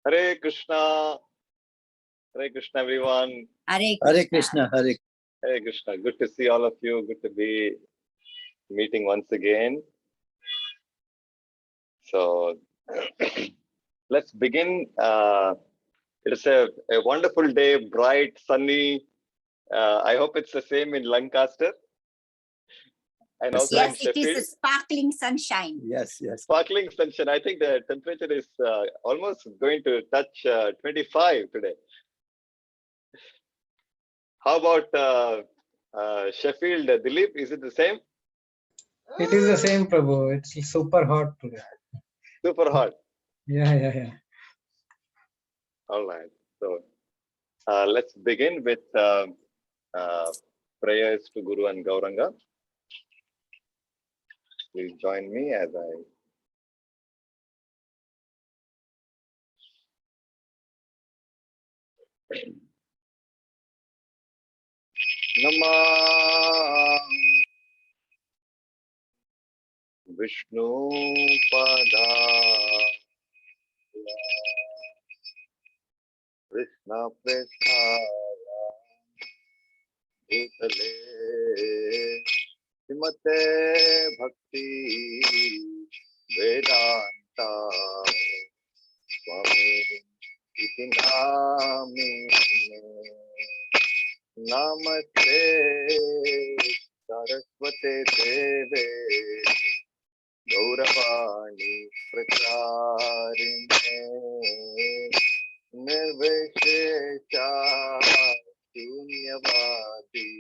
Hare Krishna, Hare Krishna, everyone. Hare Krishna, Hare Krishna. Good to see all of you. Good to be meeting once again. So let's begin. It is a wonderful day, bright, sunny. I hope it's the same in Lancaster. And also Yes, in Sheffield. It is a sparkling sunshine. Yes. Sparkling sunshine. I think the temperature is almost going to touch 25 today. How about Sheffield, Dilip? Is it the same? It is the same, Prabhu. It's super hot today. Super hot. Yeah. All right. So let's begin with prayers to Guru and Gauranga. Please join me as I. Namah Vishnu Pada Krishna Prestaya Bhutale Himate Bhakti Vedanta Swami Iti Namine Namaste Saraswate Deve Gauravani Pracharine Nirvishesha Shunyavadi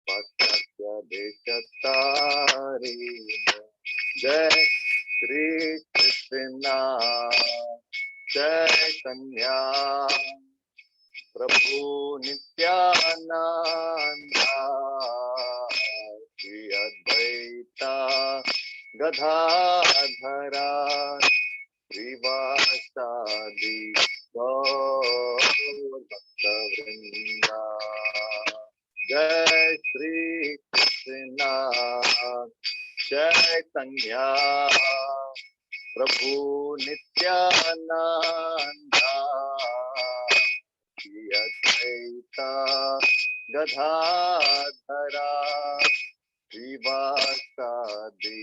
Paschatya Deshatarine Jai Shri Krishna Chaitanya Prabhu Nityananda Shri Advaita Gadadhara Srivastadi Gaur Bhaktavrinda Jai Shri Krishna Chaitanya Prabhu Nityananda Shri Advaita Gadadhara Srivastadi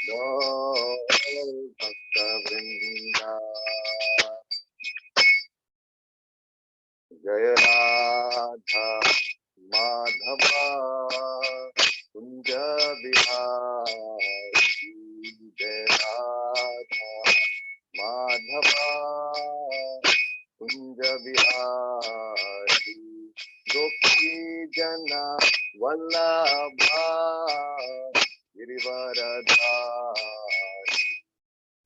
Gaur Bhaktavrinda Jaya Radha Madhava Kunja Vihari Jaya Radha Madhava Kunja Vihari Gopi Jana Vallabha Girivaradhari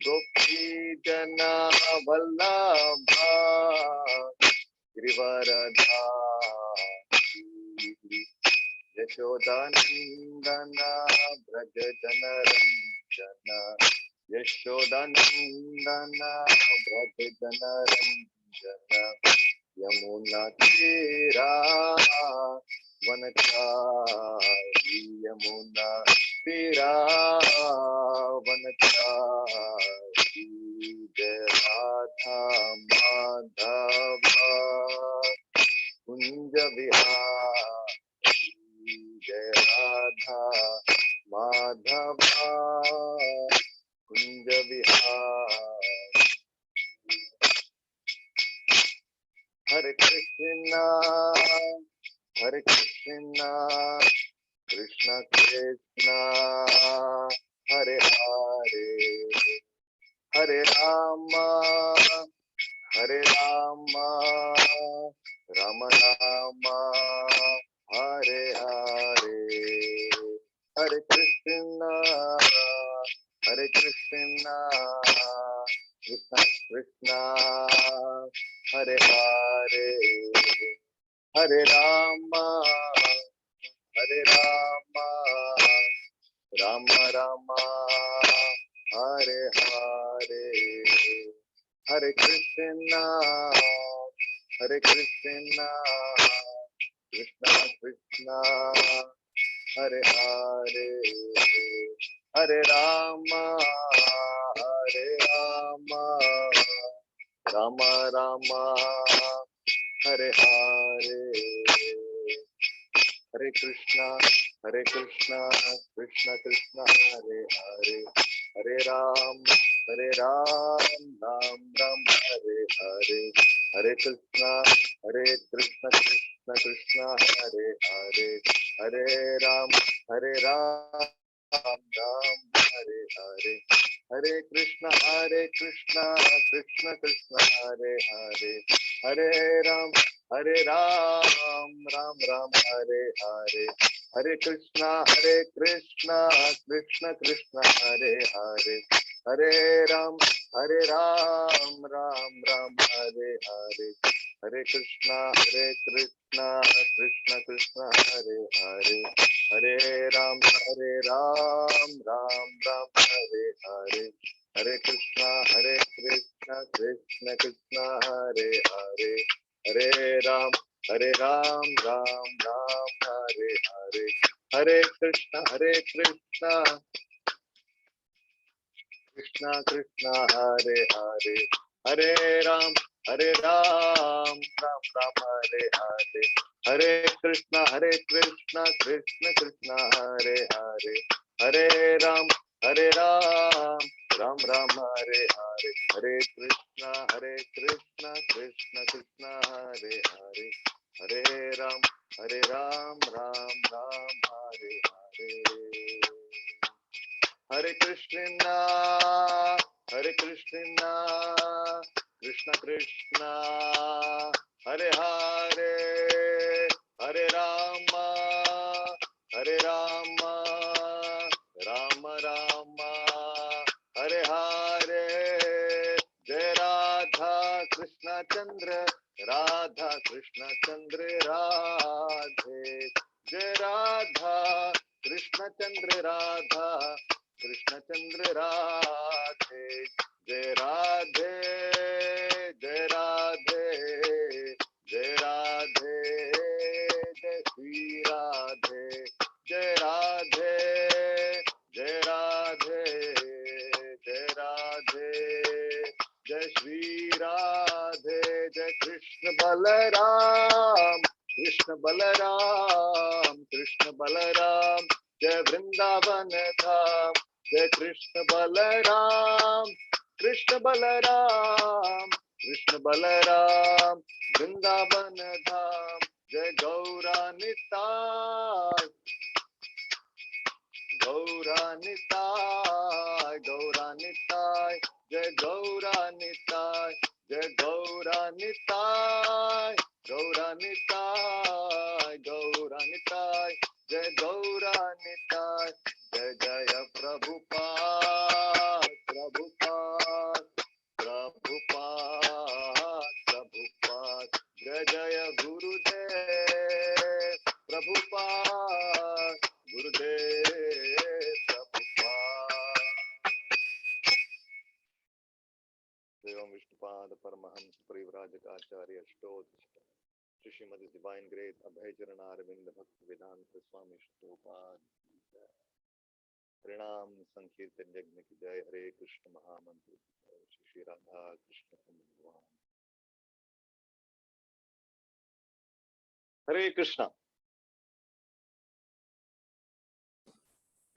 Gopi Jana Vallabha Girivaradhari Yashodanandana Braja Janaranjana Yashodanandana Braja Janaranjana Yamuna Tira Vanachari Yamuna Tira Vanachari Radha Madhava Kunja Vihari Radha Madhava Kunja Vihari Hare Krishna Krishna Krishna Hare Hare Hare Rama Rama Rama Hare Hare Hare Krishna Krishna Krishna Hare Hare Hare Rama Rama Rama Hare Hare Hare Krishna Krishna Krishna Hare Hare Hare Rama Rama Rama, Hare Hare, Hare Krishna, Krishna Krishna, Hare Hare, Hare Ram, Ram Ram, Hare Hare, Hare Krishna, Krishna Krishna, Hare Hare, Hare Ram, Ram Hare Hare, Hare Krishna, Krishna Krishna, Hare Hare, Hare Ram, Ram Ram, Hare Hare, Hare Krishna, Krishna Krishna, Hare Hare, Hare Ram, Ram Ram, Hare Hare, Hare Krishna, Krishna Krishna, Hare Hare, Hare Ram, Ram Ram, Hare Hare, Hare Krishna, Krishna Krishna, Hare Hare, Hare Ram, Ram Hare Hare, Hare Krishna, Krishna Krishna, Hare Hare, Hare Ram, Ram Hare Hare, Hare Krishna, Krishna Krishna, Hare Hare, Hare Ram, Ram Hare Hare, Hare Krishna, Krishna Krishna, Hare Hare, Hare Ram, Ram Hare Hare. Hare Krishna, Krishna Krishna, Hare Hare, Hare Rama, Rama Rama, Hare Hare, Jai Radha Krishna Chandra, Radha Krishna Chandra Radhe, Jai Radha Krishna Chandra Radha, Krishna Chandra Radhe, Jai Radhe, Jai Radhe, Jai Radhe, Jai Shri Radhe, Jai Radhe, Jai Radhe, Jai Radhe, Jai Shri Radhe, Jai Krishna Balaram, Krishna Balaram, Krishna Balaram, Jai Vrindavan Dham, Jai Krishna Balaram, Krishna Balaram, Krishna Balaram, Vrindavan Dham, Jai Gaura Nitai, Gaura Nitai, Gaura Nitai, Jai Gaura Nitai, Jai Gaura Nitai, Gaura Nitai, Gaura Nitai, Jai Gaura Nitai, Jai Jaya Prabhupada, Prabhupada, Prabhupada, Prabhupada, Jai Jaya Gurudev, Prabhupada, Gurudev, Prabhupada. Devam Vishnupada Paramahamsa Parivrajaka Ashtodhishta Shrimad Divine Grace Abhay Charana Arvind Bhakti Vedanta Swami Prabhupada Pranam Sankirtan Yajna Ki Jai, Hare Krishna Mahamantra Shri Radha Krishna Bhagwan. Hare Krishna.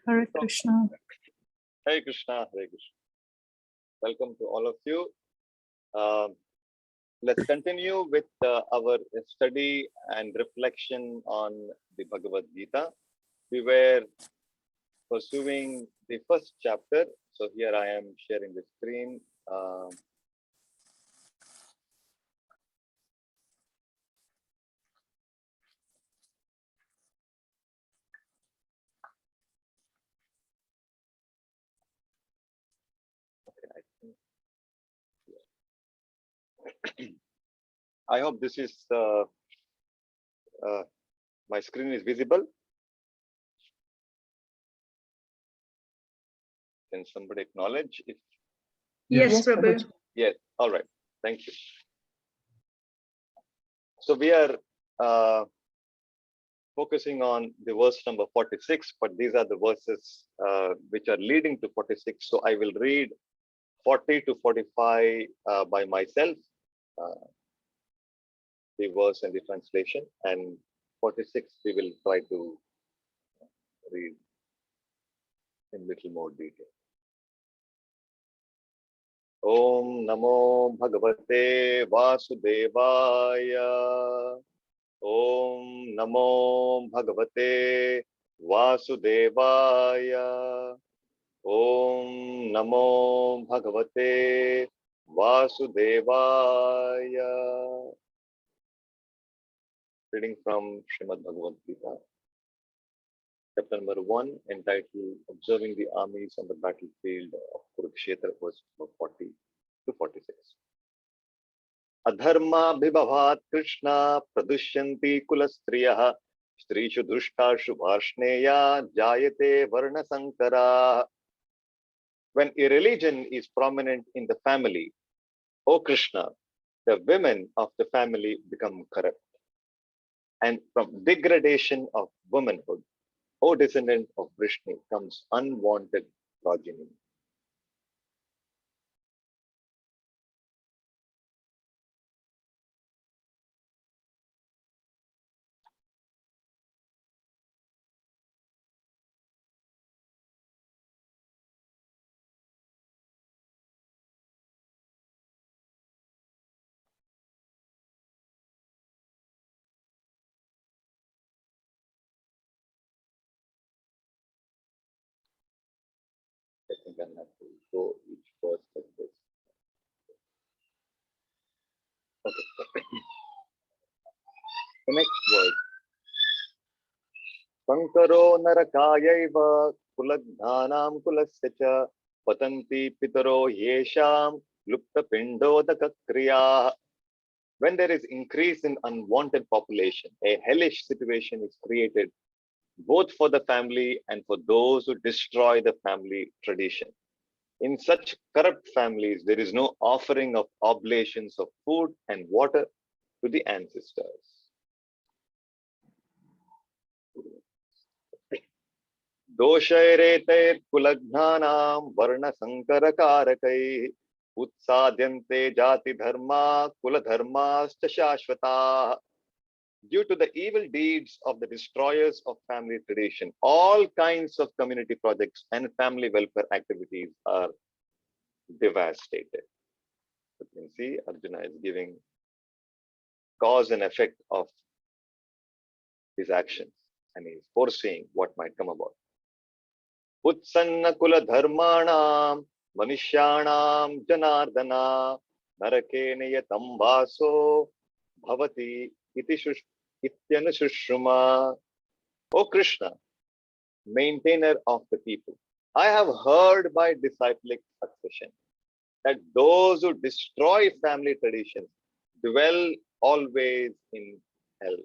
Hare Krishna. Hare Krishna, Hare Krishna. Welcome to all of you. Let's continue with our study and reflection on the Bhagavad Gita. We were pursuing the first chapter. So here I am sharing the screen. I hope this is my screen is visible. Can somebody acknowledge if? Yes, Prabhu. Yes. All right. Thank you. So we are focusing on the verse number 46, but these are the verses which are leading to 46. So I will read 40 to 45 by myself, the verse and the translation, and 46 we will try to read in little more detail. Om Namo Bhagavate Vasudevaya. Om Namo Bhagavate Vasudevaya. Om Namo Bhagavate Vasudevaya. Reading from Srimad Bhagavad Gita, chapter number 1, entitled Observing the Armies on the Battlefield of Kurukshetra, verse 40 to 46. Adharma bhibhavat Krishna pradushyanti kulastriyah strishu dushtashu bharshneya jayate varna sankara. When irreligion is prominent in the family, O Krishna, the women of the family become corrupt. And from degradation of womanhood, O descendant of Vrishni, comes unwanted progeny. I think I'm have to go each verse like this. Okay. The next word. Sankaro narakayaiva kuladhanam kulasya cha patanti pitaro yesham lupta pindodaka kriya. When there is increase in unwanted population, a hellish situation is created both for the family and for those who destroy the family tradition. In such corrupt families, there is no offering of oblations of food and water to the ancestors. Doshaireter kulagnanam varna sankara karakai utsadyante jati dharma kula dharmascha shashvata. Due to the evil deeds of the destroyers of family tradition, all kinds of community projects and family welfare activities are devastated. You can see Arjuna is giving cause and effect of his actions, and he is foreseeing what might come about. Utsanna kula dharmanam manishyanam janardana narakene yatam vaso bhavati ityana shushuma. O Krishna, maintainer of the people, I have heard by disciplic succession that those who destroy family traditions dwell always in hell.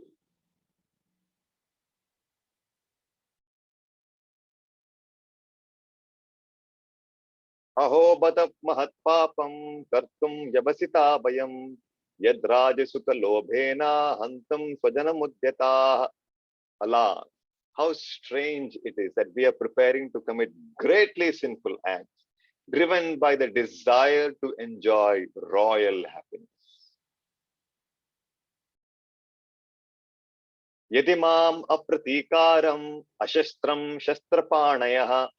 Aho bata mahat papam kartum yabasita bayam yad rajasuta lobhena hantam svajanamudyata. Alas, how strange it is that we are preparing to commit greatly sinful acts, driven by the desire to enjoy royal happiness. Yadimam apratikaram ashastram shastrapanayah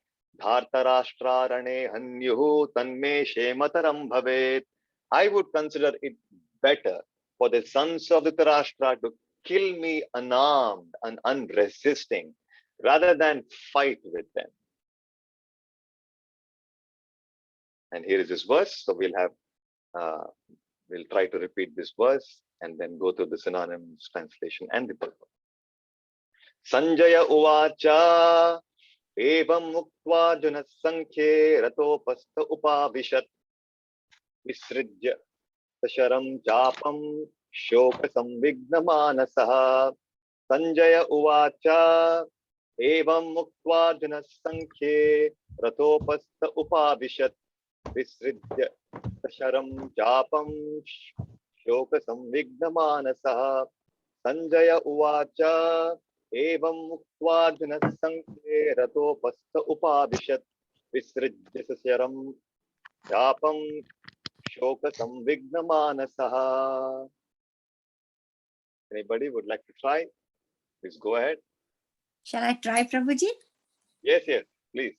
dhartarashtrarane hanyuhu tanme shemataram bhavet. I would consider it better for the sons of Dhritarashtra to kill me unarmed and unresisting rather than fight with them. And here is this verse. So we'll try to repeat this verse and then go to the synonymous translation and the purpose. Sanjaya uvacha evam muktva Arjuna sankhye ratopastha upavishat visrijya tasharam chapam shoka samvigna manasaha. Sanjaya uvacha evam muktva Arjuna sankhye ratopastha upavishat visrijya tasharam chapam shoka samvigna manasaha. Sanjaya uvacha evam muktva Arjuna sankhye ratopastha upavishat visrijya tasharam chapam shoka samvigna manasaha. Anybody would like to try? Please go ahead. Shall I try, Prabhuji? Yes, please.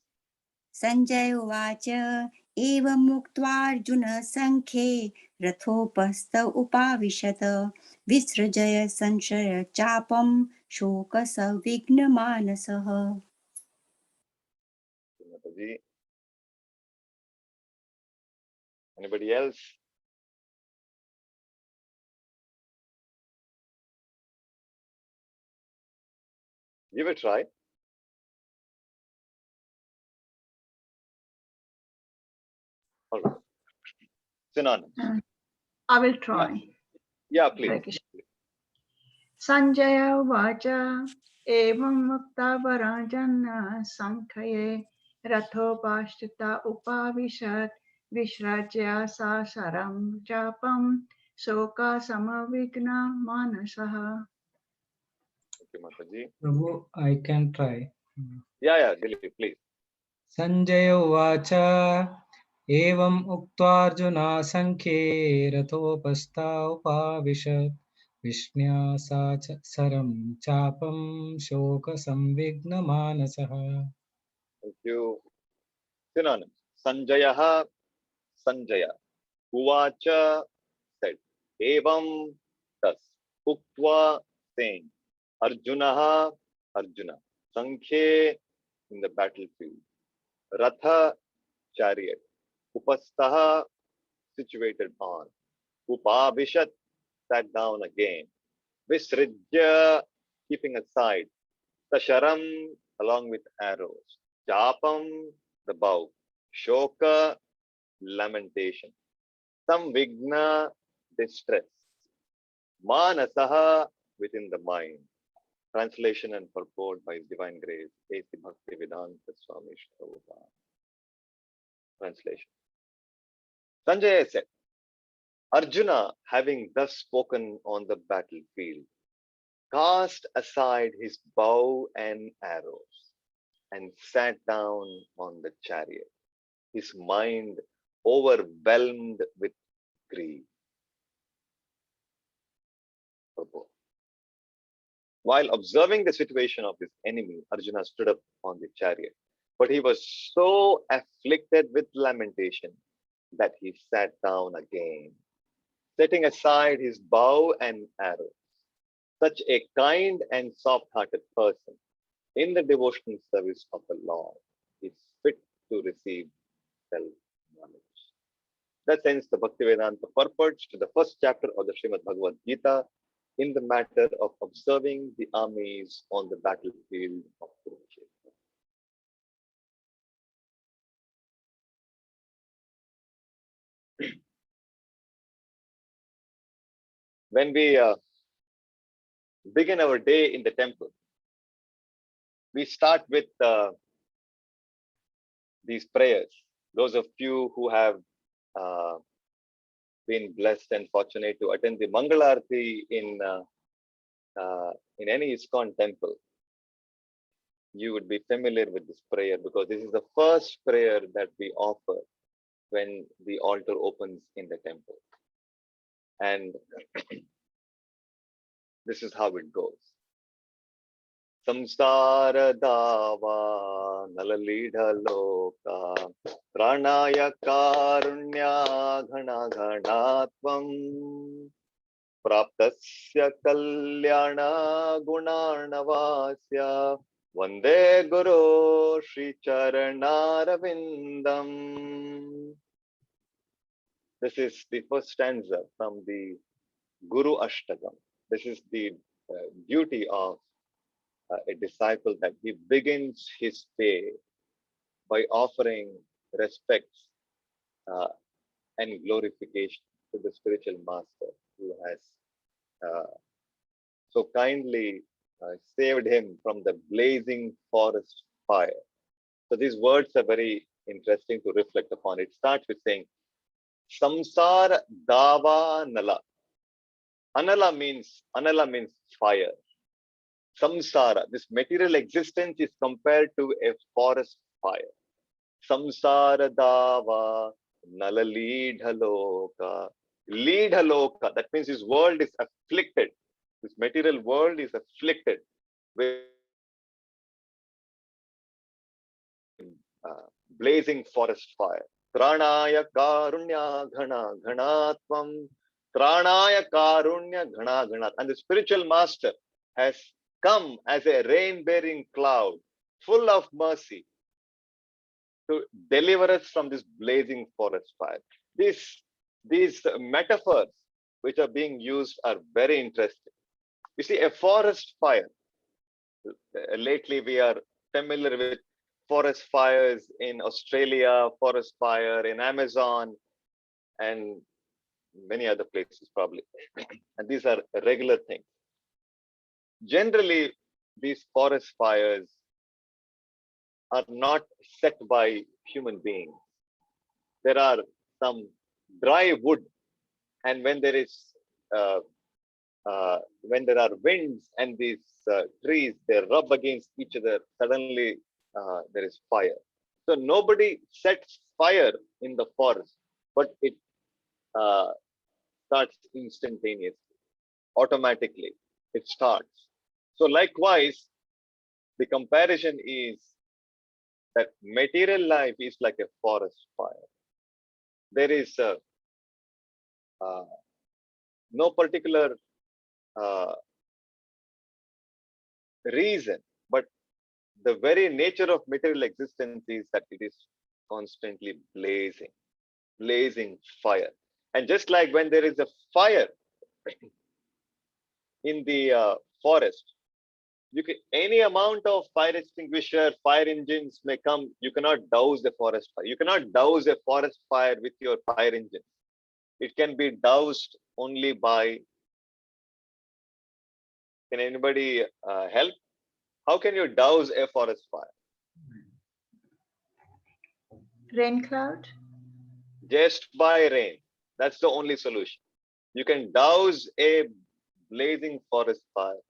Sanjaya Uvacha Evam Muktvarjuna Sankhe Rathopastha Upavishata Visrajaya Sanshaya Chapam Shoka Savigna Manasaha. Mataji. Anybody else? Give it a try. All right. Synonyms. I will try. Yeah, please. Hare Krishna. Sanjaya Vacha Evam Mukta Varajana Sankhye Rathopashtita Upavishat Vishrajya Sasaram Chapam Soka Samavigna Manasaha. Okay, Mataji. Prabhu, I can try. Yeah, Dilip, please. Sanjaya Uvacha Evam Uktarjuna Sankhe Rathopastha Upavishat Vishnya Saram Chapam Shoka Samvigna Manasaha. Thank you. Synonyms. Sanjaya, Sanjaya. Uvacha said. Evam, thus. Uktva, saying. Arjuna, Arjuna. Sankhye, in the battlefield. Ratha, chariot. Upastaha, situated on. Upabhishat, sat down again. Visrijya, keeping aside. Tasharam, along with arrows. Chapam, the bow. Shoka, lamentation. Samvigna, distress. Manasaha, within the mind. Translation and purport by His Divine Grace, A.C. Bhaktivedanta Swami Prabhupada. Translation. Sanjaya said, Arjuna, having thus spoken on the battlefield, cast aside his bow and arrows and sat down on the chariot, his mind overwhelmed with grief. While observing the situation of his enemy, Arjuna stood up on the chariot, but he was so afflicted with lamentation that he sat down again, setting aside his bow and arrows. Such a kind and soft-hearted person in the devotional service of the Lord is fit to receive self-knowledge. That ends the Bhaktivedanta purports to the first chapter of the Srimad Bhagavad Gita in the matter of observing the armies on the battlefield of Kurukshetra. When we begin our day in the temple, we start with these prayers. Those of you who have been blessed and fortunate to attend the Mangalarti in any ISKCON temple, you would be familiar with this prayer because this is the first prayer that we offer when the altar opens in the temple. And this is how it goes. Samsara dava nalalidha loka pranaya karunya ghana ghanatvam praptasya kalyana gunarnavasya vande guru shri charanaravindam. This is the first stanza from the Guru Ashtakam. This is the duty of a disciple, that he begins his day by offering respects and glorification to the spiritual master who has so kindly saved him from the blazing forest fire. So these words are very interesting to reflect upon. It starts with saying, Samsara Dava Nala. Anala means fire. Samsara, this material existence is compared to a forest fire. Samsara Dava Nalalidhaloka. Leadhaloka. That means this world is afflicted. This material world is afflicted with blazing forest fire. Tranaya karunya ghana ghanatvam. Tranaya karunya ghana ghana. And the spiritual master has come as a rain-bearing cloud, full of mercy, to deliver us from this blazing forest fire. These metaphors which are being used are very interesting. You see, a forest fire. Lately, we are familiar with forest fires in Australia, forest fire in Amazon, and many other places probably. And these are regular things. Generally, these forest fires are not set by human beings. There are some dry wood, and uh, when there are winds and these trees, they rub against each other, suddenly there is fire. So nobody sets fire in the forest, but it uh, starts instantaneously, automatically. It starts. So likewise, the comparison is that material life is like a forest fire. There is uh, no particular uh, reason, but the very nature of material existence is that it is constantly blazing fire. And just like when there is a fire in the forest, you can, any amount of fire extinguisher, fire engines may come, you cannot douse the forest fire. You cannot douse a forest fire with your fire engine. It can be doused only by, can anybody help? How can you douse a forest fire? Rain cloud? Just by rain. That's the only solution. You can douse a blazing forest fire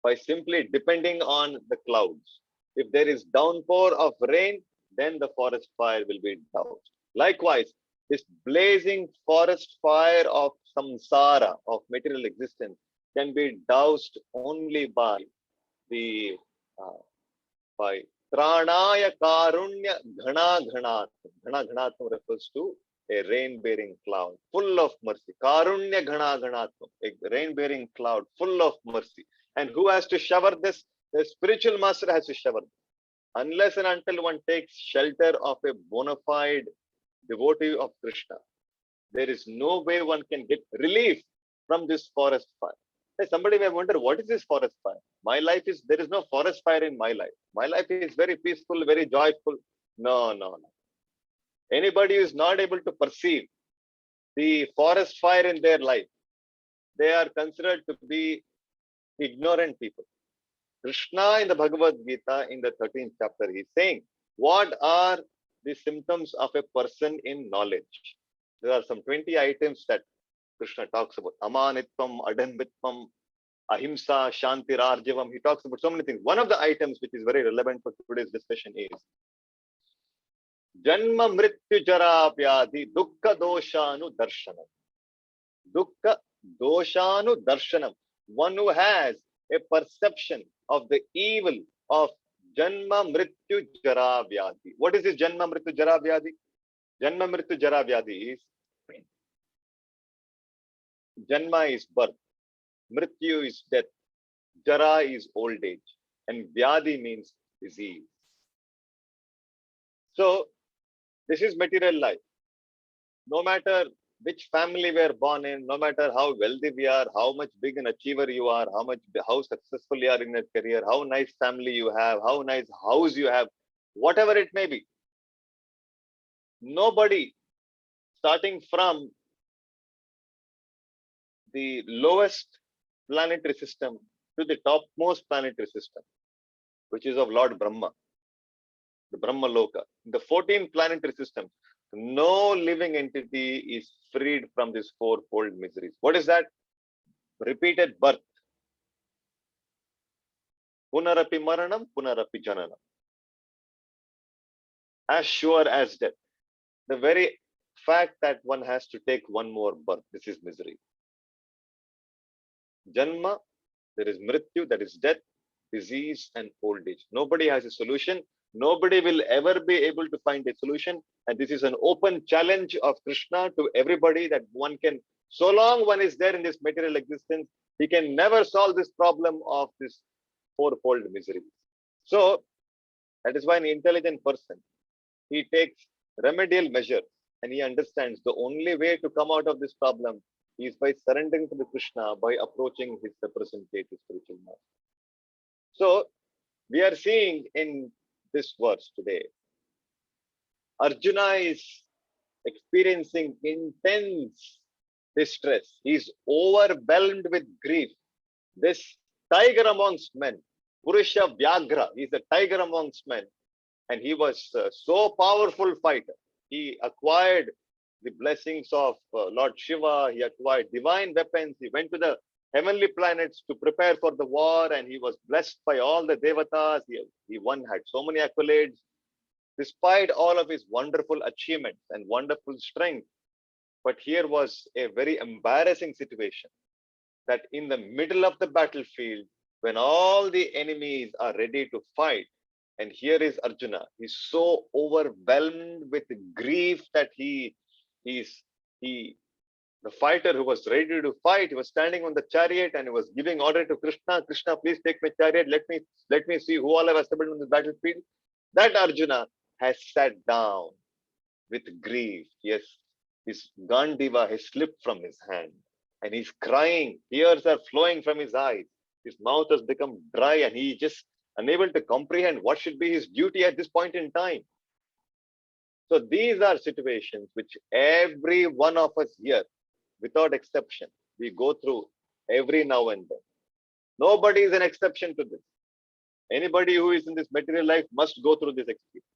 by simply depending on the clouds. If there is downpour of rain, then the forest fire will be doused. Likewise, this blazing forest fire of samsara, of material existence, can be doused only by the uh, by Tranaya Karunya Ghana Ghanatma. Ghana Ghanatma refers to a rain-bearing cloud full of mercy. Karunya Ghana Ghanatma, a rain-bearing cloud full of mercy. And who has to shower this? The spiritual master has to shower this. Unless and until one takes shelter of a bona fide devotee of Krishna, there is no way one can get relief from this forest fire. Hey, somebody may wonder, what is this forest fire? My life is, there is no forest fire in my life. My life is very peaceful, very joyful. No. Anybody who is not able to perceive the forest fire in their life, they are considered to be ignorant people. Krishna in the Bhagavad Gita in the 13th chapter, he is saying, what are the symptoms of a person in knowledge? There are some 20 items that Krishna talks about. Amanitvam, Adambitvam, Ahimsa, Shanti, Rarjavam. He talks about so many things. One of the items which is very relevant for today's discussion is Janma Mrityu Jara Vyadhi Dukkha Doshanu Darshanam. Dukkha Doshanu Darshanam. One who has a perception of the evil of Janma Mrityu Jara Vyadhi. What is this Janma Mrityu Jara Vyadhi? Janma Mrityu Jara Vyadhi is Janma is birth, Mrityu is death, Jara is old age, and Vyadhi means disease. So, this is material life. No matter which family we are born in, no matter how wealthy we are, how much big an achiever you are, how successful you are in your career, how nice family you have, how nice house you have, whatever it may be, nobody, starting from the lowest planetary system to the topmost planetary system, which is of Lord Brahma, the Brahma Loka. The 14 planetary systems, no living entity is freed from these fourfold miseries. What is that? Repeated birth. Punarapi maranam, punarapi jananam. As sure as death. The very fact that one has to take one more birth. This is misery. Janma, there is mrityu, that is death, disease, and old age. Nobody has a solution. Nobody will ever be able to find a solution. And this is an open challenge of Krishna to everybody that one can, so long one is there in this material existence, he can never solve this problem of this fourfold misery. So that is why an intelligent person, he takes remedial measures and he understands the only way to come out of this problem is by surrendering to the Krishna, by approaching his representative spiritual master. So we are seeing in this verse today, Arjuna is experiencing intense distress. He is overwhelmed with grief. This tiger amongst men, Purusha Vyagra, he is a tiger amongst men. And he was so powerful fighter. He acquired the blessings of Lord Shiva. He acquired divine weapons. He went to the heavenly planets to prepare for the war, and he was blessed by all the devatas. He had so many accolades. Despite all of his wonderful achievements and wonderful strength, but here was a very embarrassing situation that in the middle of the battlefield, when all the enemies are ready to fight, and here is Arjuna. He's so overwhelmed with grief that the fighter who was ready to fight, he was standing on the chariot and he was giving order to Krishna. Krishna, please take my chariot. Let me see who all have assembled on the battlefield. That Arjuna has sat down with grief. Yes, his Gandiva has slipped from his hand and he's crying. Tears are flowing from his eyes. His mouth has become dry and he just unable to comprehend what should be his duty at this point in time. So these are situations which every one of us here, without exception, we go through every now and then. Nobody is an exception to this. Anybody who is in this material life must go through this experience.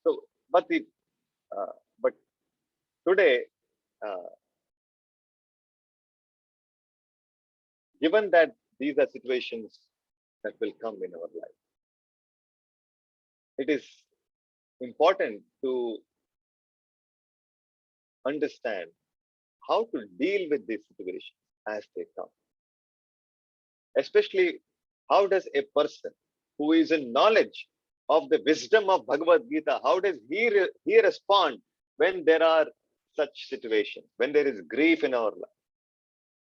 So, but today, given that these are situations that will come in our life, it is important to understand how to deal with these situations as they come. Especially, how does a person who is in knowledge of the wisdom of Bhagavad Gita, how does he respond when there are such situations, when there is grief in our life?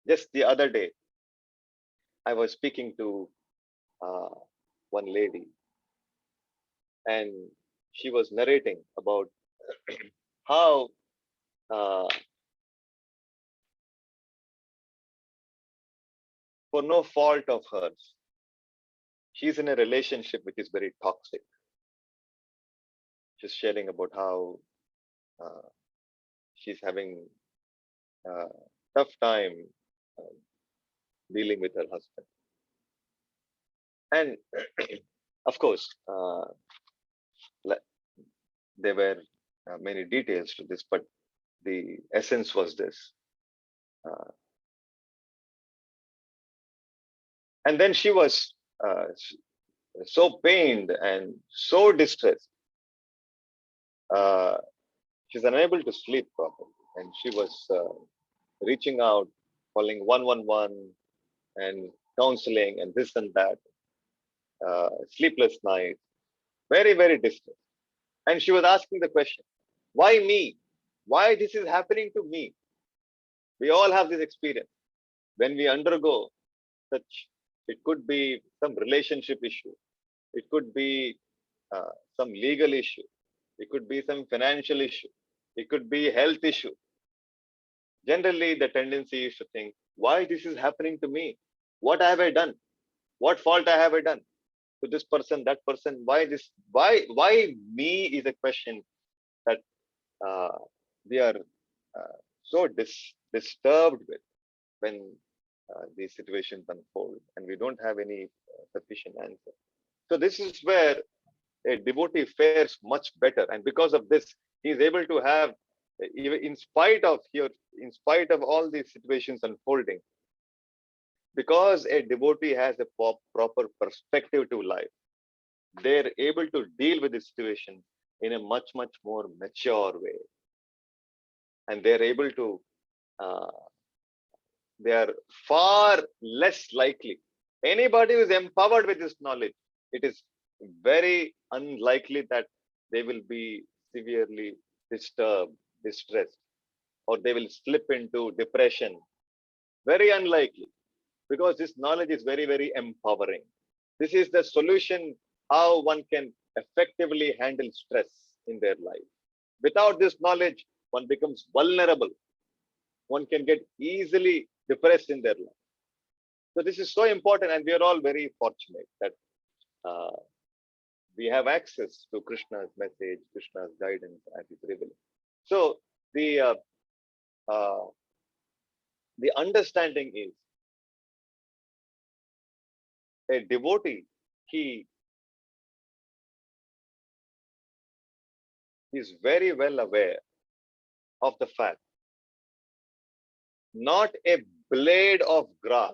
Just the other day, I was speaking to one lady, and she was narrating about how for no fault of hers, she's in a relationship which is very toxic. She's sharing about how she's having a tough time dealing with her husband. And of course, there were many details to this, but the essence was this. And then she was so pained and so distressed. She's unable to sleep properly. And she was reaching out, calling 111 and counseling and this and that. Sleepless nights, very, very distressed. And she was asking the question, why me? Why this is happening to me? We all have this experience. When we undergo such, it could be some relationship issue. It could be some legal issue. It could be some financial issue. It could be a health issue. Generally, the tendency is to think, why this is happening to me? What have I done? What fault have I done to this person, that person? Why this? Why me is a question that we are so disturbed with when these situations unfold, and we don't have any sufficient answer. So this is where a devotee fares much better, and because of this, he is able to have, in spite of all these situations unfolding, because a devotee has a proper perspective to life, they're able to deal with the situation in a much, much more mature way. And they're able to, they are far less likely. Anybody who is empowered with this knowledge, it is very unlikely that they will be severely disturbed, distressed, or they will slip into depression. Very unlikely, because this knowledge is very, very empowering. This is the solution how one can effectively handle stress in their life. Without this knowledge, one becomes vulnerable. One can get easily depressed in their life. So this is so important, and we are all very fortunate that we have access to Krishna's message, Krishna's guidance, and His revealing. So the understanding is, a devotee, he is very well aware of the fact, not a blade of grass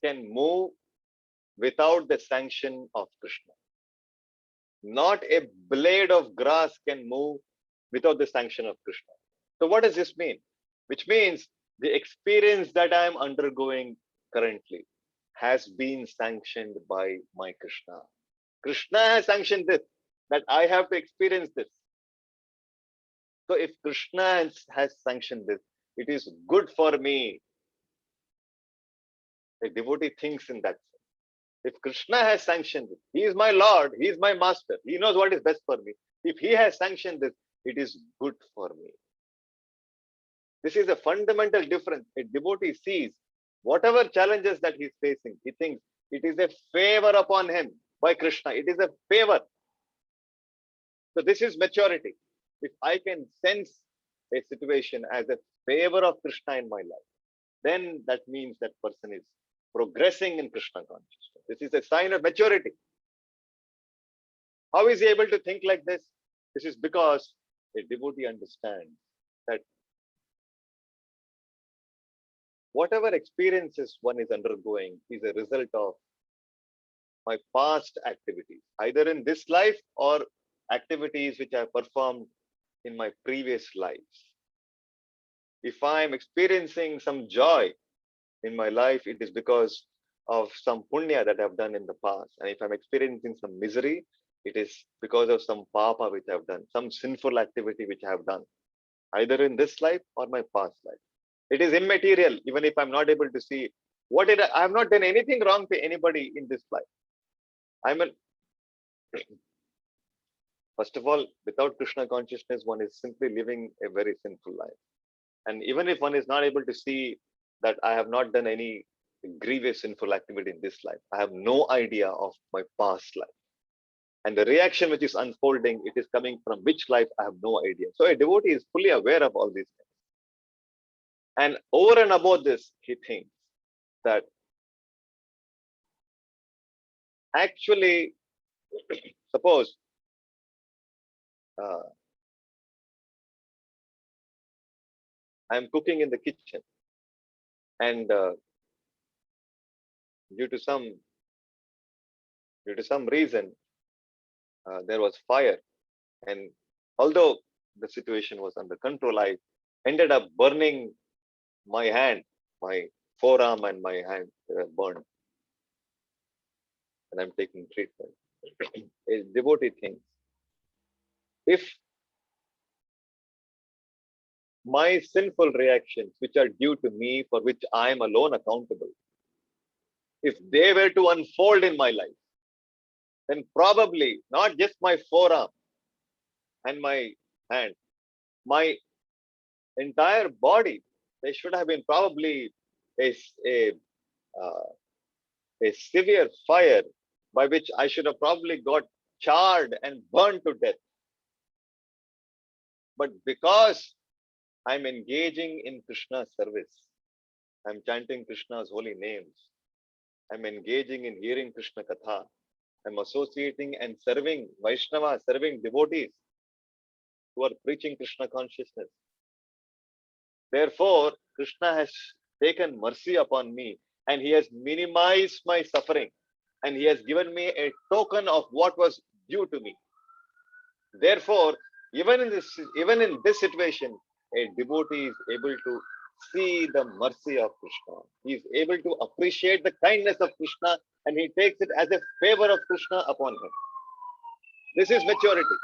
can move without the sanction of Krishna. Not a blade of grass can move without the sanction of Krishna. So what does this mean? Which means the experience that I am undergoing currently has been sanctioned by my Krishna. Krishna has sanctioned this, that I have to experience this. So if Krishna has sanctioned this, it is good for me. A devotee thinks in that sense. If Krishna has sanctioned it, he is my Lord, he is my master, he knows what is best for me. If he has sanctioned this, it is good for me. This is a fundamental difference. A devotee sees whatever challenges that he is facing, he thinks it is a favor upon him by Krishna. It is a favor. So this is maturity. If I can sense a situation as a favor of Krishna in my life, then that means that person is progressing in Krishna consciousness. This is a sign of maturity. How is he able to think like this? This is because a devotee understands that whatever experiences one is undergoing is a result of my past activities, either in this life or activities which I performed in my previous lives. If I am experiencing some joy in my life, it is because of some punya that I've done in the past. And if I'm experiencing some misery, it is because of some papa which I've done, some sinful activity which I have done, either in this life or my past life. It is immaterial, even if I'm not able to see what did I have not done anything wrong to anybody in this life. First of all, without Krishna consciousness, one is simply living a very sinful life. And even if one is not able to see that I have not done any grievous sinful activity in this life, I have no idea of my past life. And the reaction which is unfolding, it is coming from which life, I have no idea. So a devotee is fully aware of all these things. And over and above this, he thinks that actually, suppose I'm cooking in the kitchen, and due to some reason, there was fire, and although the situation was under control, I ended up burning my hand, my forearm and my hand were burned, and I'm taking treatment. A devotee thinks, if my sinful reactions, which are due to me, for which I am alone accountable, if they were to unfold in my life, then probably not just my forearm and my hand, my entire body, there should have been probably a severe fire by which I should have probably got charred and burned to death. But because I'm engaging in Krishna's service, I'm chanting Krishna's holy names, I'm engaging in hearing Krishna Katha, I'm associating and serving Vaishnava, serving devotees who are preaching Krishna consciousness. Therefore, Krishna has taken mercy upon me, and he has minimized my suffering, and he has given me a token of what was due to me. Therefore, even in this situation, a devotee is able to see the mercy of Krishna. He is able to appreciate the kindness of Krishna, and he takes it as a favor of Krishna upon him. This is maturity.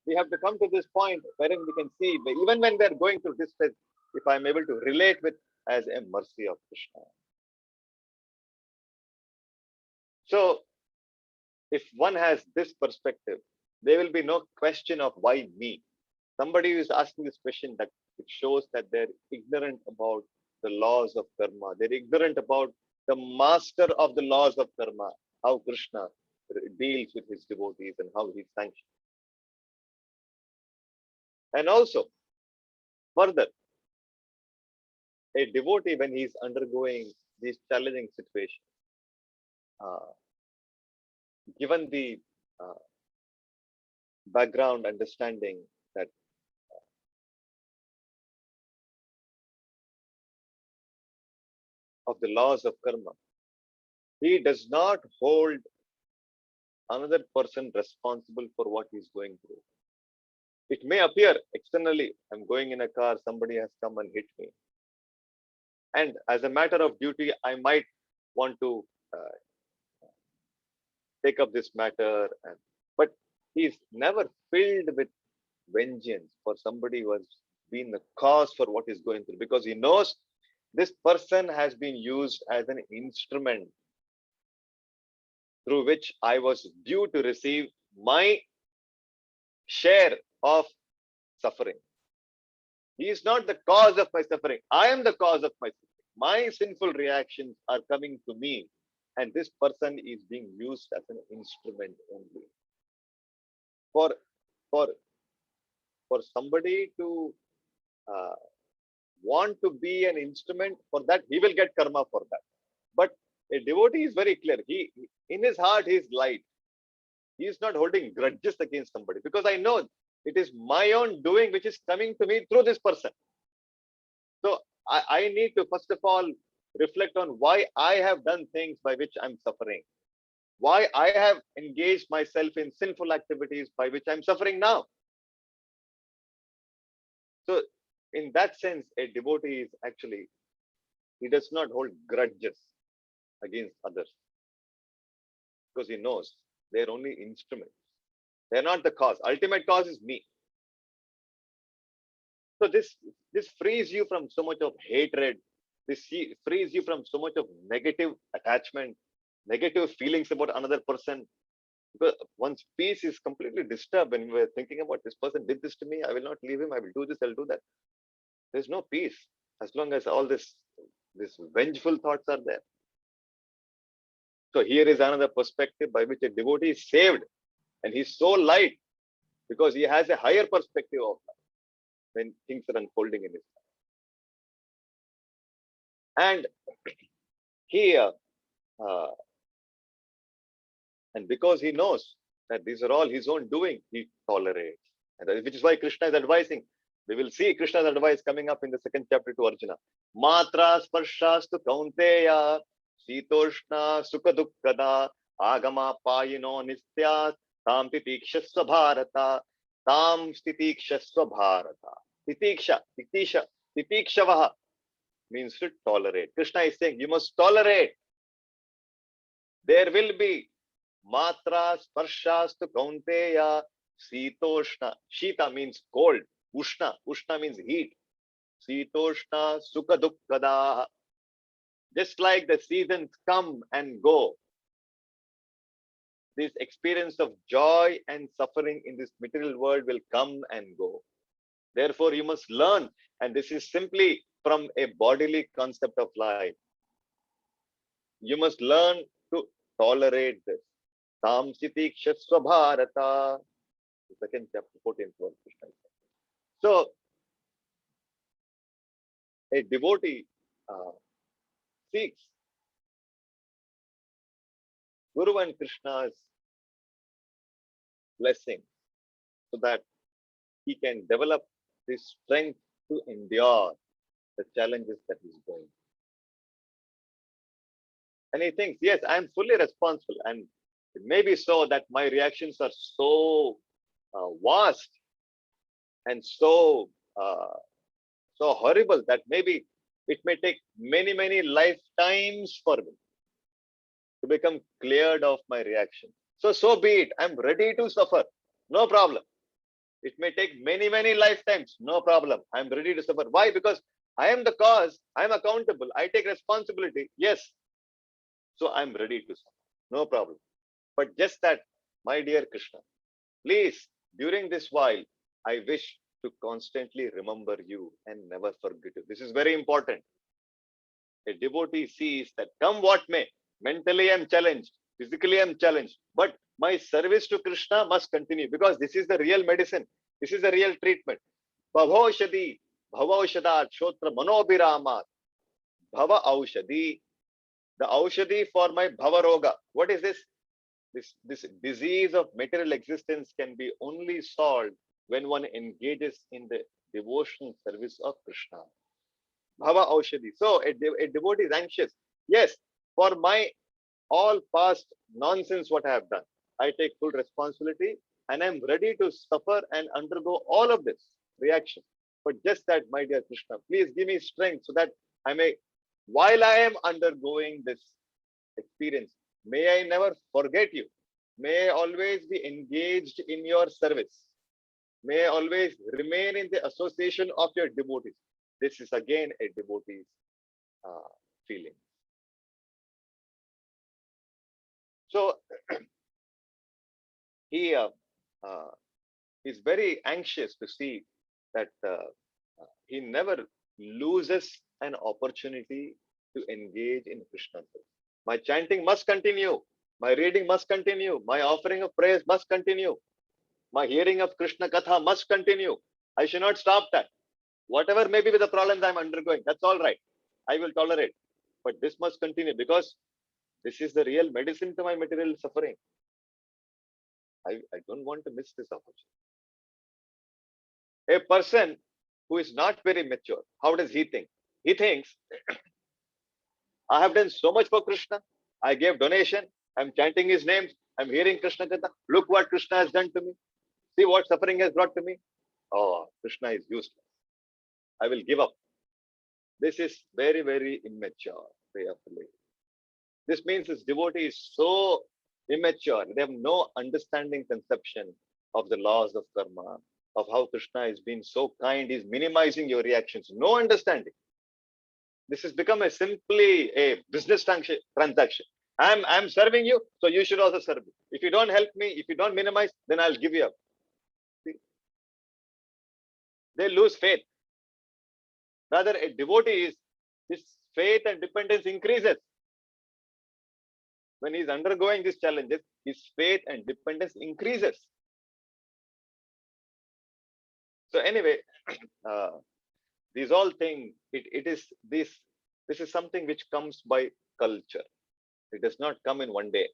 We have to come to this point wherein we can see, even when we are going through distress, if I am able to relate with as a mercy of Krishna. So, if one has this perspective, there will be no question of why me. Somebody who is asking this question, that it shows that they're ignorant about the laws of karma. They're ignorant about the master of the laws of karma, how Krishna deals with his devotees and how he sanctions. And also, further, a devotee, when he's undergoing these challenging situations, uh, given the uh, background understanding that of the laws of karma, he does not hold another person responsible for what he's going through. It may appear externally, I'm going in a car, somebody has come and hit me. And as a matter of duty, I might want to take up this matter. But he's never filled with vengeance for somebody who has been the cause for what he's going through, because he knows this person has been used as an instrument through which I was due to receive my share of suffering. He is not the cause of my suffering. I am the cause of my suffering. My sinful reactions are coming to me, and this person is being used as an instrument only. For for for somebody to uh, want to be an instrument, for that he will get karma for that. But a devotee is very clear. He in his heart he is light. He is not holding grudges against somebody, because I know it is my own doing which is coming to me through this person. So I need to first of all reflect on why I have done things by which I'm suffering, why I have engaged myself in sinful activities by which I'm suffering now. So in that sense, a devotee is actually, he does not hold grudges against others, because he knows they're only instruments. They're not the cause. Ultimate cause is me. So this frees you from so much of hatred. This frees you from so much of negative attachment, negative feelings about another person. Because one's peace is completely disturbed when we're thinking about, this person did this to me, I will not leave him, I will do this, I'll do that. There's no peace as long as all this vengeful thoughts are there. So here is another perspective by which a devotee is saved, and he's so light because he has a higher perspective of life when things are unfolding in his life. And here, and because he knows that these are all his own doing, he tolerates. And which is why Krishna is advising. We will see Krishna's advice coming up in the second chapter to Arjuna. Matra sparshastu kaunteya sitoshna sukha dukkada agama payino nistyat tam titikshasva bharata tam titikshasva bharata. Titikshavaha means to tolerate. Krishna is saying you must tolerate. There will be matra sparshastu kaunteya sitoshna. Shita means cold. Ushna means heat. Sitoshna sukha dukkada. Just like the seasons come and go, this experience of joy and suffering in this material world will come and go. Therefore, you must learn, and this is simply from a bodily concept of life. You must learn to tolerate this. Tam titikshasva bharata. The second chapter, 14th verse. So, a devotee seeks Guru and Krishna's blessing so that he can develop this strength to endure the challenges that he's going. And he thinks, yes, I am fully responsible. And it may be so that my reactions are so vast and so horrible that maybe it may take many lifetimes for me to become cleared of my reaction. So be it. I'm ready to suffer. No problem. It may take many lifetimes. No problem. I'm ready to suffer. Why? Because I am the cause. I'm accountable. I take responsibility. Yes. So I'm ready to suffer. No problem. But just that, my dear Krishna, please, during this while, I wish to constantly remember you and never forget you. This is very important. A devotee sees that come what may, mentally I'm challenged, physically I'm challenged, but my service to Krishna must continue because this is the real medicine. This is the real treatment. Bhavoshadi, bhavaushada, shotra manobhiramat, bhava aushadi, the aushadi for my bhavaroga. What is this? This disease of material existence can be only solved when one engages in the devotional service of Krishna. Bhava aushadi. So a devotee is anxious. Yes, for my all past nonsense what I have done, I take full responsibility and I'm ready to suffer and undergo all of this reaction. But just that, my dear Krishna, please give me strength so that I may, while I am undergoing this experience, may I never forget you. May I always be engaged in your service. May I always remain in the association of your devotees. This is again a devotee's feeling. So he is very anxious to see that he never loses an opportunity to engage in Krishna. My chanting must continue. My reading must continue. My offering of praise must continue. My hearing of Krishna Katha must continue. I should not stop that. Whatever may be with the problems I'm undergoing, that's all right. I will tolerate. But this must continue because this is the real medicine to my material suffering. I don't want to miss this opportunity. A person who is not very mature, how does he think? He thinks, I have done so much for Krishna. I gave donation. I'm chanting his names. I'm hearing Krishna Katha. Look what Krishna has done to me. See what suffering has brought to me. Oh, Krishna is useless. I will give up. This is very immature way of living. This means this devotee is so immature. They have no understanding conception of the laws of karma, of how Krishna is being so kind. He's minimizing your reactions. No understanding. This has become simply a business transaction. I'm serving you, so you should also serve me. If you don't help me, if you don't minimize, then I'll give you up. See? They lose faith. Rather, a devotee is his faith and dependence increases. When he's undergoing these challenges, his faith and dependence increases. So anyway, these all things, this is something which comes by culture. It does not come in one day.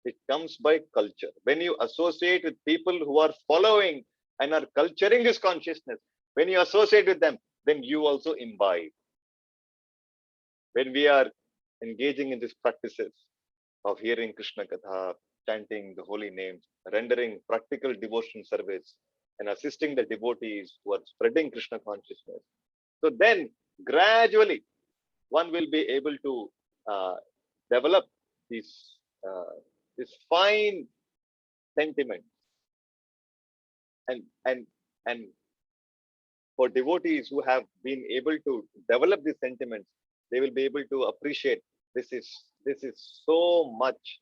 It comes by culture. When you associate with people who are following and are culturing this consciousness, when you associate with them, then you also imbibe. When we are engaging in these practices of hearing Krishna Katha, chanting the holy names, rendering practical devotion service, and assisting the devotees who are spreading Krishna consciousness. So then gradually one will be able to develop this fine sentiment. And for devotees who have been able to develop these sentiments, they will be able to appreciate this is so much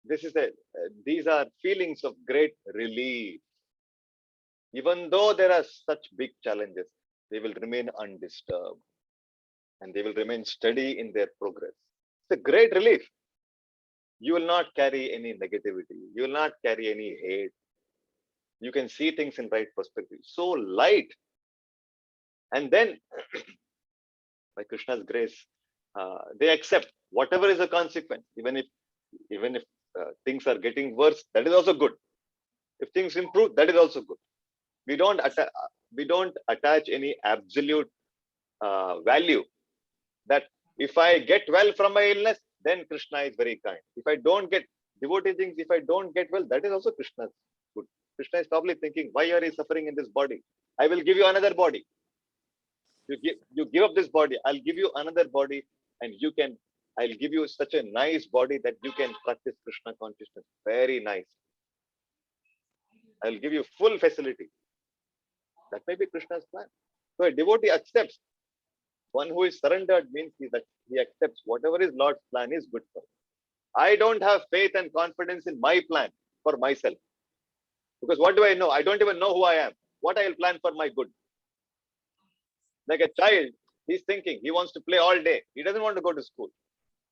these are feelings of great relief. Even though there are such big challenges, they will remain undisturbed and they will remain steady in their progress. It's a great relief. You will not carry any negativity. You will not carry any hate. You can see things in right perspective. So light. And then, by Krishna's grace, they accept whatever is the consequence. Even if things are getting worse, that is also good. If things improve, that is also good. We don't attach any absolute value that if I get well from my illness, then Krishna is very kind. If I don't get devotee thinks if I don't get well, that is also Krishna's good. Krishna is probably thinking, why are you suffering in this body? I will give you another body. You give up this body, I'll give you another body, and I'll give you such a nice body that you can practice Krishna consciousness. Very nice. I'll give you full facility. That may be Krishna's plan. So a devotee accepts. One who is surrendered means that he accepts whatever is Lord's plan is good for him. I don't have faith and confidence in my plan for myself. Because what do I know? I don't even know who I am. What I will plan for my good. Like a child, he's thinking he wants to play all day. He doesn't want to go to school.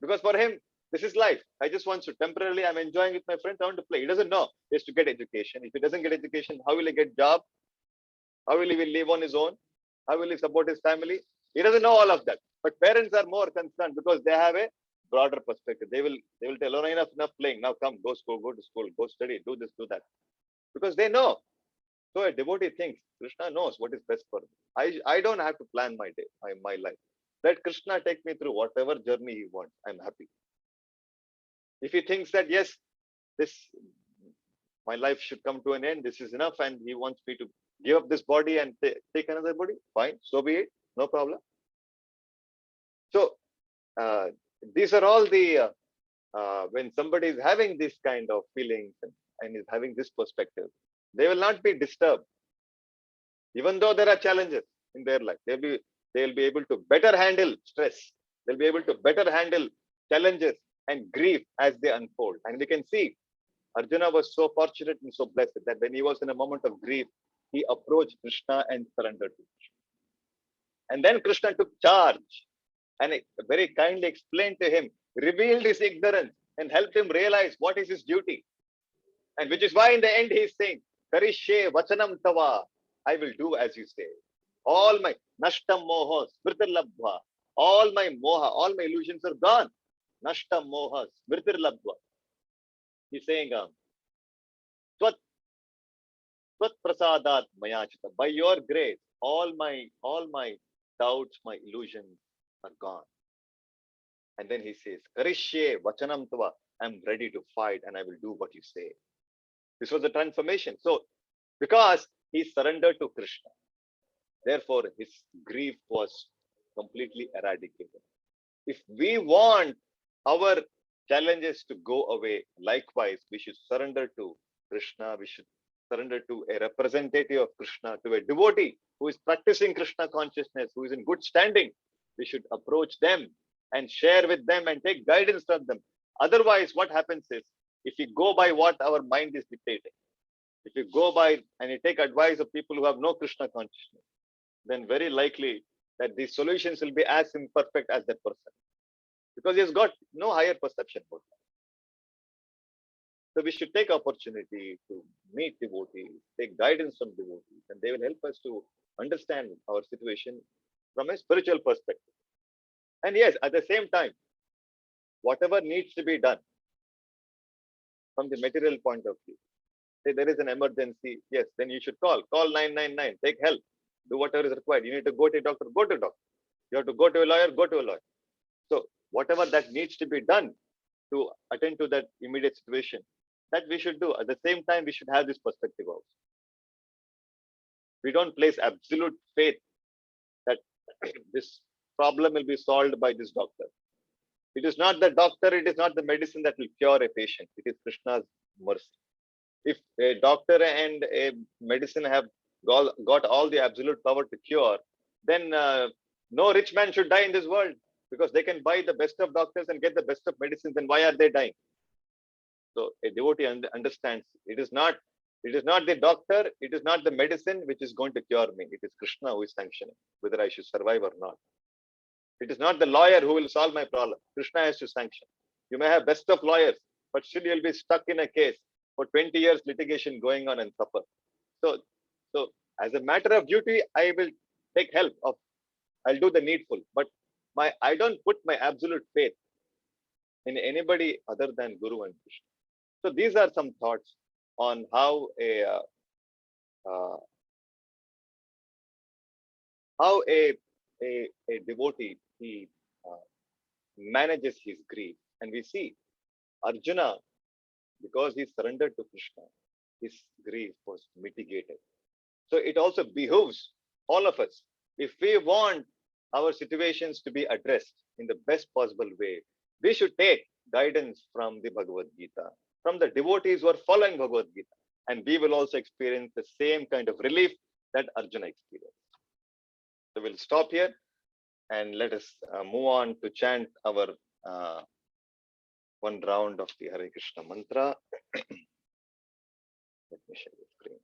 Because for him, this is life. I just want to temporarily, I'm enjoying with my friends, I want to play. He doesn't know he has to get education. If he doesn't get education, how will he get job? How will he live on his own? How will he support his family? He doesn't know all of that. But parents are more concerned because they have a broader perspective. They will tell, oh, enough playing. Now come, go school, go to school, go study, do this, do that. Because they know. So a devotee thinks Krishna knows what is best for me. I don't have to plan my day, my life. Let Krishna take me through whatever journey he wants. I'm happy. If he thinks that yes, my life should come to an end, this is enough, and he wants me to give up this body and take another body, fine, so be it, no problem. So these are all the when somebody is having this kind of feelings and is having this perspective, they will not be disturbed, even though there are challenges in their life. They'll be able to better handle stress. They'll be able to better handle challenges and grief as they unfold. And we can see Arjuna was so fortunate and so blessed that when he was in a moment of grief, he approached Krishna and surrendered to Krishna. And then Krishna took charge and very kindly explained to him, revealed his ignorance and helped him realize what is his duty. And which is why in the end he is saying, Karishye vachanam tava, I will do as you say. All my nashtam moha smritir labdha, all my moha, all my illusions are gone. Nashtam moha smritir labdha. He's saying, Twat prasadat mayachita. By your grace, all my doubts, my illusions are gone. And then he says, Karishye vachanam tava. I'm ready to fight and I will do what you say. This was a transformation. So, because he surrendered to Krishna, therefore his grief was completely eradicated. If we want our challenges to go away, likewise, we should surrender to Krishna. We should surrender to a representative of Krishna, to a devotee who is practicing Krishna consciousness, who is in good standing. We should approach them and share with them and take guidance from them. Otherwise, what happens is, if we go by what our mind is dictating, if you go by and you take advice of people who have no Krishna consciousness, then very likely that these solutions will be as imperfect as that person, because he has got no higher perception about that. So we should take opportunity to meet devotees, take guidance from devotees, and they will help us to understand our situation from a spiritual perspective. And yes, at the same time, whatever needs to be done from the material point of view, say there is an emergency, yes, then you should call 999, take help, do whatever is required. You need to go to a doctor, go to a doctor. You have to go to a lawyer, go to a lawyer. So whatever that needs to be done to attend to that immediate situation, that we should do. At the same time, we should have this perspective also. We don't place absolute faith that this problem will be solved by this doctor. It is not the doctor, it is not the medicine that will cure a patient. It is Krishna's mercy. If a doctor and a medicine have got all the absolute power to cure, then no rich man should die in this world, because they can buy the best of doctors and get the best of medicines. Then why are they dying? So a devotee understands it is not the doctor, it is not the medicine which is going to cure me. It is Krishna who is sanctioning whether I should survive or not. It is not the lawyer who will solve my problem. Krishna has to sanction. You may have best of lawyers, but still you'll be stuck in a case for 20 years litigation going on and suffer. So as a matter of duty, I will take help of, I'll do the needful, but I don't put my absolute faith in anybody other than Guru and Krishna. So these are some thoughts on how a devotee he manages his grief. And we see Arjuna because he surrendered to Krishna, his grief was mitigated. So it also behooves all of us, if we want our situations to be addressed in the best possible way, we should take guidance from the Bhagavad Gita, from the devotees who are following Bhagavad Gita, and we will also experience the same kind of relief that Arjuna experienced. So we'll stop here and let us move on to chant our one round of the Hare Krishna mantra. Let me share the screen.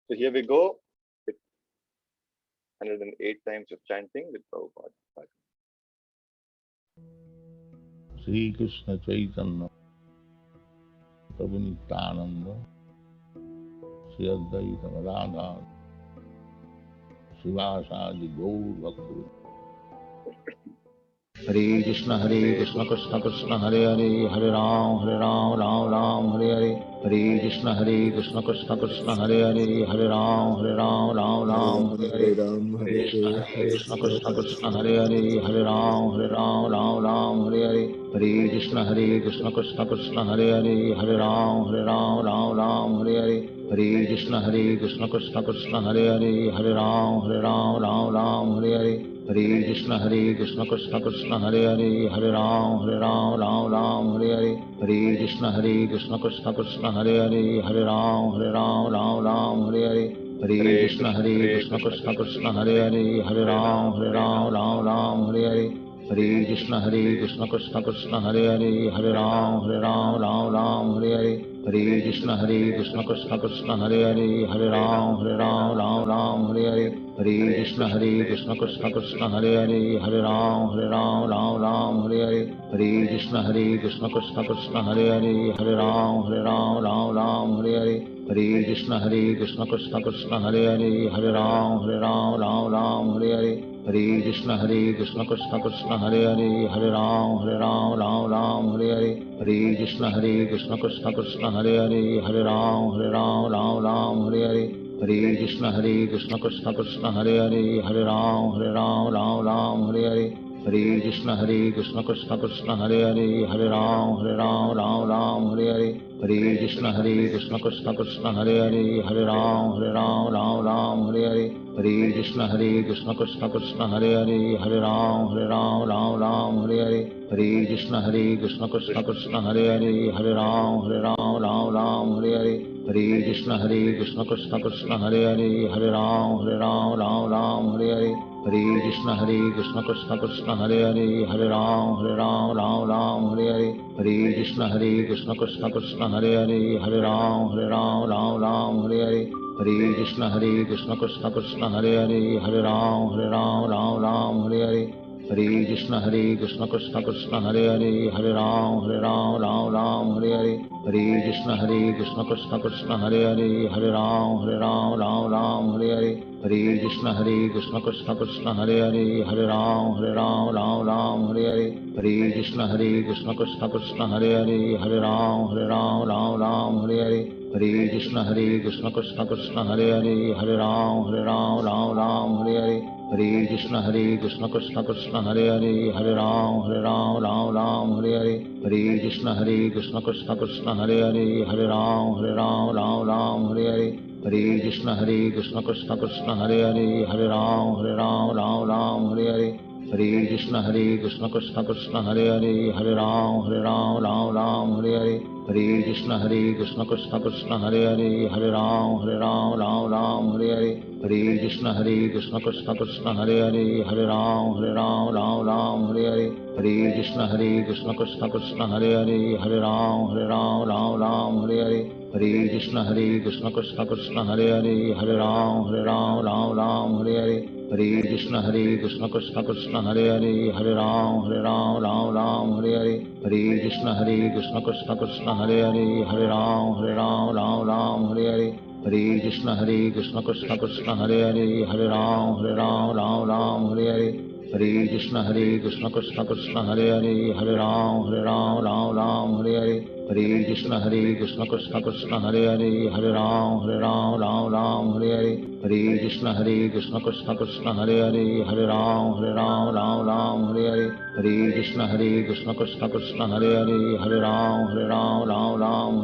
So here we go with 108 times of chanting with Prabhupada. Sri Krishna Chaitanya Prabhu Nityananda Sri Advaita Radha Srivasadi Gaur Bhakti. Hare Krishna Krishna Krishna Hare Hare, Hare Ram Ram Ram Hare Hare. Hare Krishna Krishna Krishna Hare Hare, Hare Ram Ram Hare Hare. Hare Krishna Krishna Hare Hare, Hare Ram Ram Hare Hare. Hare Krishna Krishna Krishna Hare Hare, Hare Ram Ram Hare Hare. Hare Krishna Krishna Krishna Hare Hare, Hare Ram Ram Hare Hare. Hare Krishna Krishna Krishna Hare Hare, Hare Ram Ram Hare Hare. Hare Krishna Krishna Krishna Hare Hare, Hare Ram Ram Hare Hare. Hare Krishna Krishna Krishna Hare Hare, Hare Ram Ram Hare Hare. Hare Krishna Krishna Krishna Hare Hare, Hare Ram Ram Hare Hare. Hare Krishna Krishna Krishna Hare Hare, Hare Ram Ram Hare Hare. Hare Krishna Krishna Krishna Hare Hare, Hare Ram Hare Hare. Hare Krishna Krishna Krishna Hare Hare, Hare Ram Hare Hare. Hare Krishna Krishna Krishna Hare Hare, Hare Ram Hare Hare. Hare Krishna Krishna Krishna Hare Hare, Hare Ram Hare Hare. Hare Krishna Krishna Krishna Hare Hare, Hare Ram Hare Hare. Hare Krishna Krishna Krishna Hare Hare, Hare Ram Hare Hare. Hare Krishna Krishna Krishna Hare Hare, Hare Ram Hare Hare. Hare Krishna Krishna Krishna Hare Hare, Hare Ram Hare Hare. Hare Krishna Krishna Krishna Hare Hare, Hare Ram Hare Hare. Hare Krishna Krishna Krishna Hare Hare, Hare Ram Hare Hare. Hare Krishna Krishna Krishna Hare Hare, Hare Ram Hare Hare. Hare Krishna Krishna Krishna Hare Hare, Hare Ram Hare Hare. Hare Krishna Krishna Krishna Hare Hare, Hare Ram Hare Hare. Hare Krishna Krishna Krishna Hare Hare, Hare Ram Hare Hare. Hare Krishna Krishna Krishna Hare Hare, Hare Ram Hare Hare. Hare Krishna Krishna Krishna Hare Hare, Hare Ram Hare Hare. Hare Krishna Krishna Krishna Hare Hare, Hare Ram Hare Hare. Hare Krishna Krishna Krishna Hare Hare, Hare Ram Hare Hare. Hare Krishna Krishna Krishna Hare Hare, Hare Ram Hare Hare. Hare Krishna Krishna Krishna Hare Hare, Hare Ram Hare Hare. Hare Krishna Krishna Krishna Hare Hare, Hare Ram Hare Hare. Hare Krishna Krishna Krishna Hare Hare, Hare Ram Hare Hare. Hare Krishna Krishna Krishna Hare Hare, Hare Ram Hare Hare. Hare Krishna Krishna Krishna Hare Hare, Hare Ram Ram Hare Hare, Hare Krishna Krishna Krishna Hare Hare, Hare Ram Ram Hare Hare, Hare Krishna Krishna Krishna Hare Hare, Hare Ram Ram Hare Hare, Hare Krishna Krishna Krishna Hare Hare, Hare Ram Ram Hare Hare, Hare Krishna Krishna Krishna Hare Hare, Hare Ram Ram Hare Hare, Hare Krishna Krishna Krishna Hare Hare, Hare Ram Ram Hare Hare, Hare Krishna Krishna Krishna Hare Hare, Hare Ram Ram Hare Hare, Hare Krishna Krishna Krishna Hare Hare, Hare Ram Ram Hare Hare, Hare Krishna Krishna Krishna Hare Hare, Hare Ram Ram Hare Hare, Hare Krishna Krishna Krishna Hare Hare, Hare Ram Ram Hare Hare, Hare Krishna Krishna Krishna Hare Hare, Hare Ram Ram Hare Hare, Hare Krishna Krishna Krishna Hare Hare, Hare Ram Ram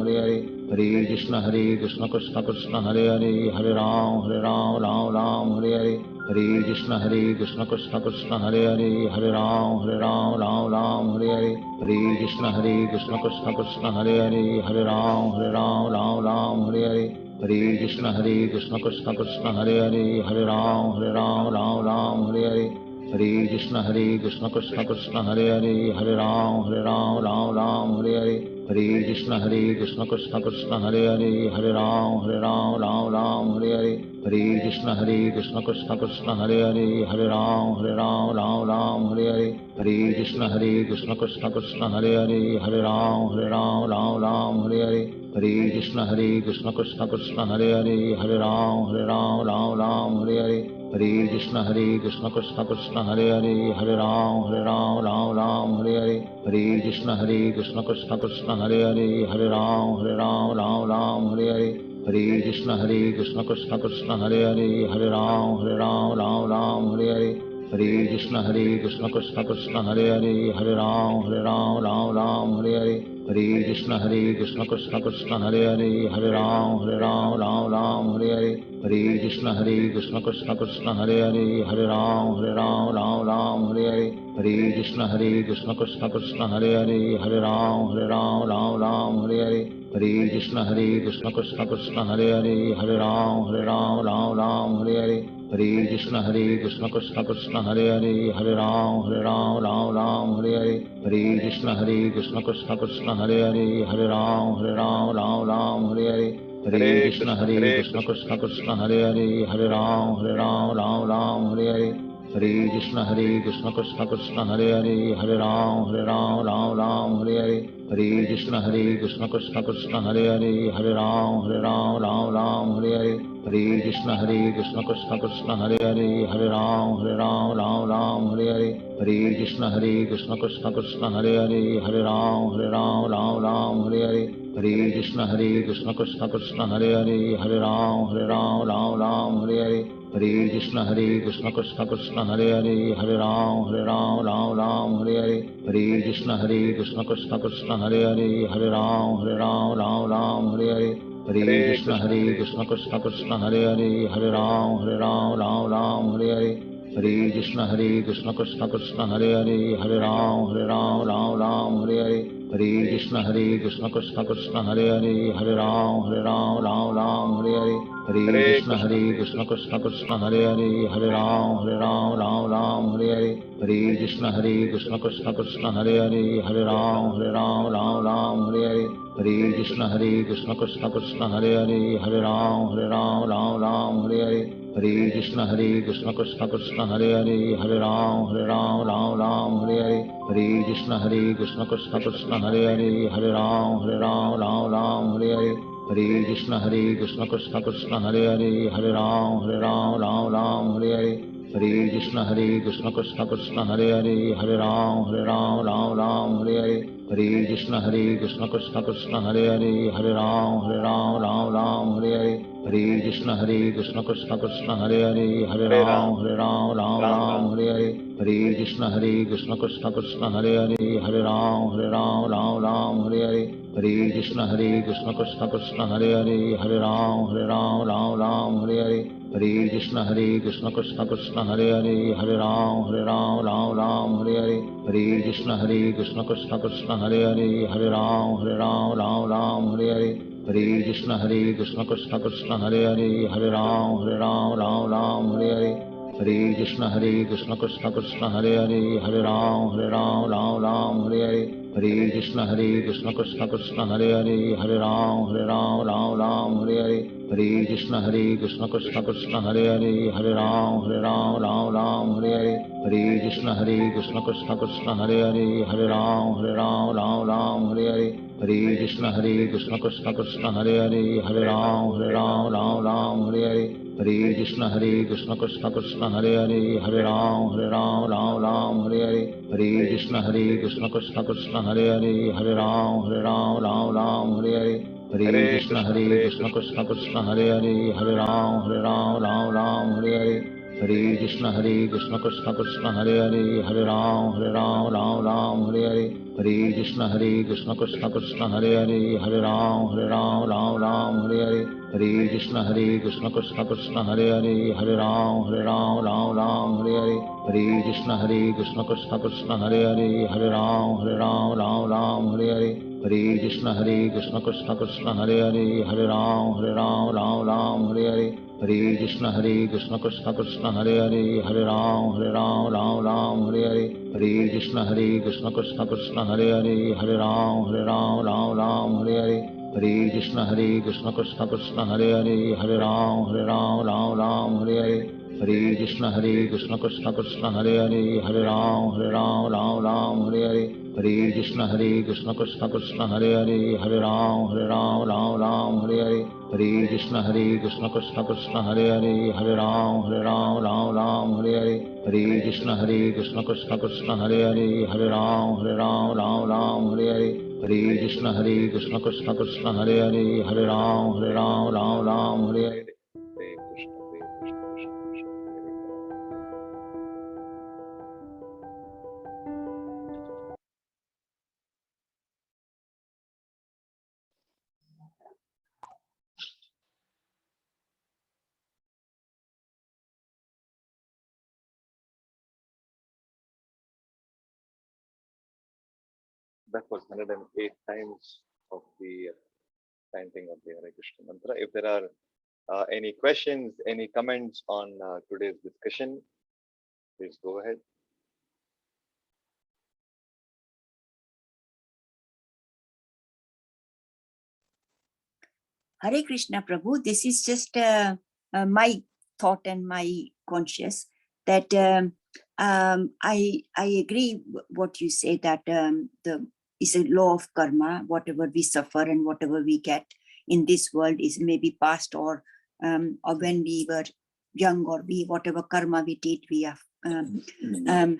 Hare Hare, Hare Krishna Krishna Krishna Hare Hare, Hare Ram Ram Hare Hare, Hare Krishna Krishna Krishna Hare Hare, Hare Ram Ram Hare Hare, Hare Krishna Krishna Krishna Hare Hare, Hare Ram Ram Hare Hare, Hare Krishna Krishna Krishna Hare Hare, Hare Ram Ram Hare Hare, Hare Krishna Krishna Krishna Hare Hare, Hare Ram Ram Hare Hare, Hare Krishna Krishna Krishna Hare Hare, Hare Ram Ram Hare Hare, Hare Krishna Krishna Krishna Hare Hare, Hare Ram Ram Hare Hare, Hare Krishna Krishna Krishna Hare Hare, Hare Ram Ram Hare Hare, Hare Krishna Krishna Krishna Hare Hare, Hare Ram Ram Hare Hare, Hare Krishna Krishna Krishna Hare Hare, Hare Ram Ram Hare Hare, Hare Krishna Krishna Krishna Hare Hare, Hare Ram Ram Hare Hare, Hare Krishna Krishna Krishna Hare Hare, Hare Ram Ram Hare Hare, Hare Krishna Krishna Krishna Hare Hare, Hare Ram Ram Hare Hare, Hare Krishna Krishna Krishna Hare Hare, Hare Ram Ram Hare Hare, Hare Krishna Krishna Krishna Hare Hare, Hare Ram Ram Hare Hare, Hare Krishna Krishna Krishna Hare Hare, Hare Ram Ram Hare Hare, Hare Krishna Krishna Krishna Hare Hare, Hare Ram Ram Hare Hare, Hare Krishna Krishna Krishna Hare Hare, Hare Ram Ram Hare Hare, Hare Krishna Krishna Krishna Hare Hare, Hare Ram Ram Hare Hare, Hare Krishna Krishna Krishna Hare Hare, Hare Ram Ram Hare Hare, Hare Krishna Krishna Krishna Hare Hare, Hare Ram Ram Hare Hare, Hare Krishna Krishna Krishna Hare Hare, Hare Ram Ram Hare Hare, Hare Krishna Krishna Krishna Hare Hare, Hare Ram Ram Hare Hare, Hare Krishna Krishna Krishna Hare Hare, Hare Ram Ram Hare Hare, Hare Krishna Krishna Krishna Hare Hare, Hare Ram Ram Hare Hare, Hare Krishna Krishna Krishna Hare Hare, Hare Ram Ram Hare Hare, Hare Krishna Krishna Krishna Hare Hare, Hare Ram Ram Hare Hare, Hare Krishna Krishna Krishna Hare Hare, Hare Ram Ram Hare Hare, Hare Krishna Krishna Krishna Hare Hare, Hare Ram Ram Hare Hare, Hare Krishna Krishna Krishna Hare Hare, Hare Ram Ram Hare Hare, Hare Krishna Krishna Krishna Hare Hare, Hare Ram Ram Hare Hare, Hare Krishna Krishna Krishna Hare Hare, Hare Ram Ram Hare Hare, Hare Krishna Krishna Krishna Hare Hare, Hare Ram Ram Hare Hare, Hare Krishna Krishna Krishna Hare Hare, Hare Ram Ram Hare Hare, Hare Krishna Krishna Krishna Hare Hare, Hare Ram Ram Hare Hare, Hare Krishna Krishna Krishna Hare Hare, Hare Ram Ram Hare Hare, Hare Krishna Krishna Krishna Hare Hare, Hare Ram Ram Hare Hare, Hare Krishna Krishna Hare Hare, Hare Ram, Ram Ram, Hare Hare. Hare Krishna Krishna Hare Hare, Hare Ram, Ram Hare Hare. Hare Krishna Krishna Hare Hare, Hare Ram, Ram Hare Hare. Hare Krishna Krishna Hare Hare, Hare Ram, Ram Hare Hare. Hare Krishna Krishna Hare Hare, Hare Ram, Ram Hare Hare. Hare Krishna Krishna Hare Hare, Hare Ram, Ram Hare Hare. Hare Krishna Krishna Hare Hare, Hare Ram, Ram Hare Hare. Hare Krishna Krishna Hare Hare, Hare Ram, Ram Hare Hare. Hare Krishna Krishna Hare Hare, Hare Ram, Ram Hare Hare. Hare Krishna Krishna Hare Hare, Hare Ram, Ram Hare Hare. Hare Krishna Krishna Hare Hare, Hare Ram, Ram Hare Hare. Hare Krishna Krishna Hare Hare, Hare Ram, Ram Hare Hare. Hare Krishna Krishna Hare Hare, Hare Ram, Ram Hare Hare. Hare Krishna Krishna Hare Hare, Hare Ram, Ram Hare Hare. Hare Krishna Krishna Hare Hare, Hare Ram, Ram Hare Hare. Hare Krishna Krishna Hare Hare, Hare Ram, Ram Hare Hare. Hare Krishna Krishna Hare Hare, Hare Ram, Ram Hare Hare. Hare Krishna Krishna Hare Hare, Hare Ram, Ram Hare Hare. Hare Krishna Krishna Hare Hare, Hare Ram, Ram Hare Hare. Hare Krishna Krishna Hare Hare, Hare Ram, Ram Hare Hare. Hare Krishna Krishna Hare Hare, Hare Ram, Ram Hare Hare. Hare Krishna Krishna Hare Hare, Hare Ram, Ram Hare Hare. Hare Krishna Krishna Hare Hare, Hare Ram, Ram Hare Hare. Hare Krishna Krishna Hare Hare, Hare Ram, Ram Hare Hare. Hare Krishna Krishna Hare Hare, Hare Ram, Ram Hare Hare. Hare Krishna Krishna Hare Hare, Hare Ram, Ram Hare Hare. Hare Krishna Krishna Hare Hare, Hare Ram, Ram Hare Hare. Hare Krishna, Hare Krishna, Krishna Krishna, Hare Hare. That was 108 times of the chanting of the Hare Krishna mantra. If there are any questions, any comments on today's discussion, please go ahead. Hare Krishna Prabhu, this is just my thought and my conscious that I agree what you say, that the is a law of karma. Whatever we suffer and whatever we get in this world is maybe past or when we were young, or we whatever karma we did, we are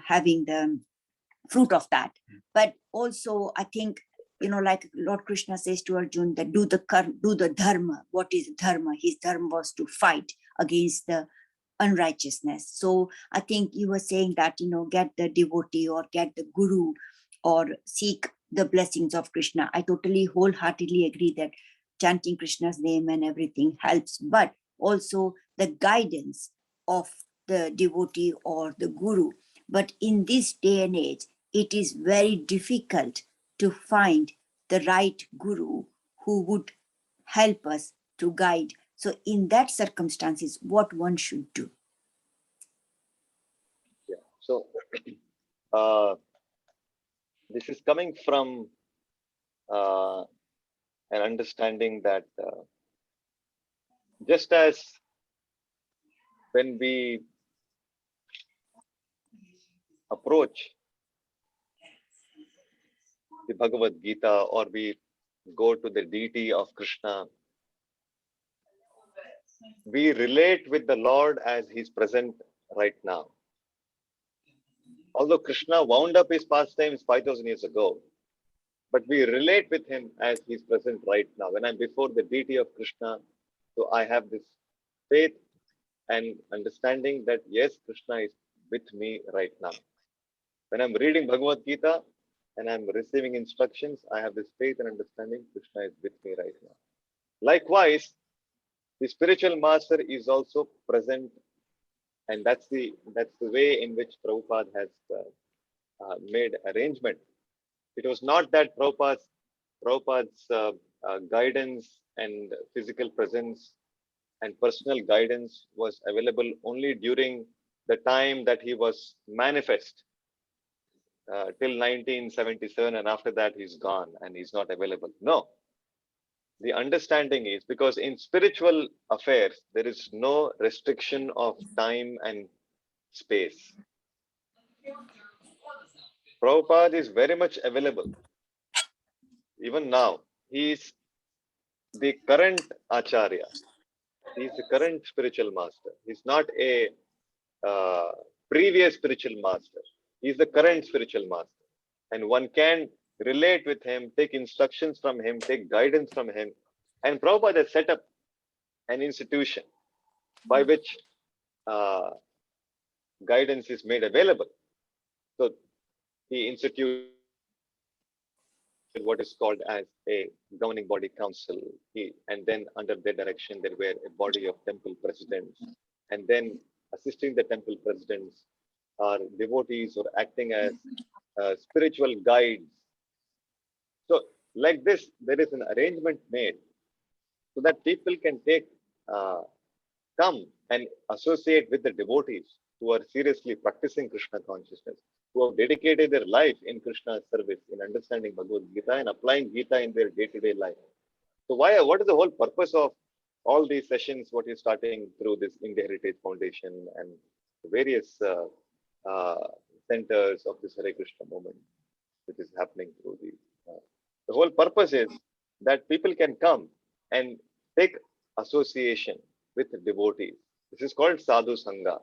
having the fruit of that. But also I think, like Lord Krishna says to Arjuna, that do the dharma. What is dharma? His dharma was to fight against the unrighteousness. So I think you were saying that, get the devotee or get the guru or seek the blessings of Krishna. I totally wholeheartedly agree that chanting Krishna's name and everything helps, but also the guidance of the devotee or the guru. But in this day and age, it is very difficult to find the right guru who would help us to guide. So in that circumstances, what one should do? Yeah. So this is coming from an understanding that just as when we approach the Bhagavad Gita or we go to the deity of Krishna, we relate with the Lord as he's present right now. Although Krishna wound up his pastimes 5,000 years ago, but we relate with him as he's present right now. When I'm before the deity of Krishna, So I have this faith and understanding that yes, Krishna is with me right now. When I'm reading Bhagavad Gita and I'm receiving instructions, I have this faith and understanding Krishna is with me right now. Likewise, the spiritual master is also present, and that's the way in which Prabhupada has made arrangement. It was not that Prabhupada's guidance and physical presence and personal guidance was available only during the time that he was manifest till 1977, and after that he's gone and he's not available. No, the understanding is because in spiritual affairs there is no restriction of time and space. Prabhupada is very much available even now. He is the current acharya. He is the current spiritual master. He's not a previous spiritual master. He is the current spiritual master, and one can relate with him, take instructions from him, take guidance from him. And Prabhupada has set up an institution by which guidance is made available. So he instituted what is called as a governing body council. And then under their direction, there were a body of temple presidents. And then assisting the temple presidents are devotees or acting as spiritual guides. So like this, there is an arrangement made so that people can come and associate with the devotees who are seriously practicing Krishna consciousness, who have dedicated their life in Krishna's service, in understanding Bhagavad Gita and applying Gita in their day-to-day life. So what is the whole purpose of all these sessions, what is starting through this India Heritage Foundation and various centers of this Hare Krishna movement, which is happening through these. The whole purpose is that people can come and take association with devotees. This is called Sadhu Sangha.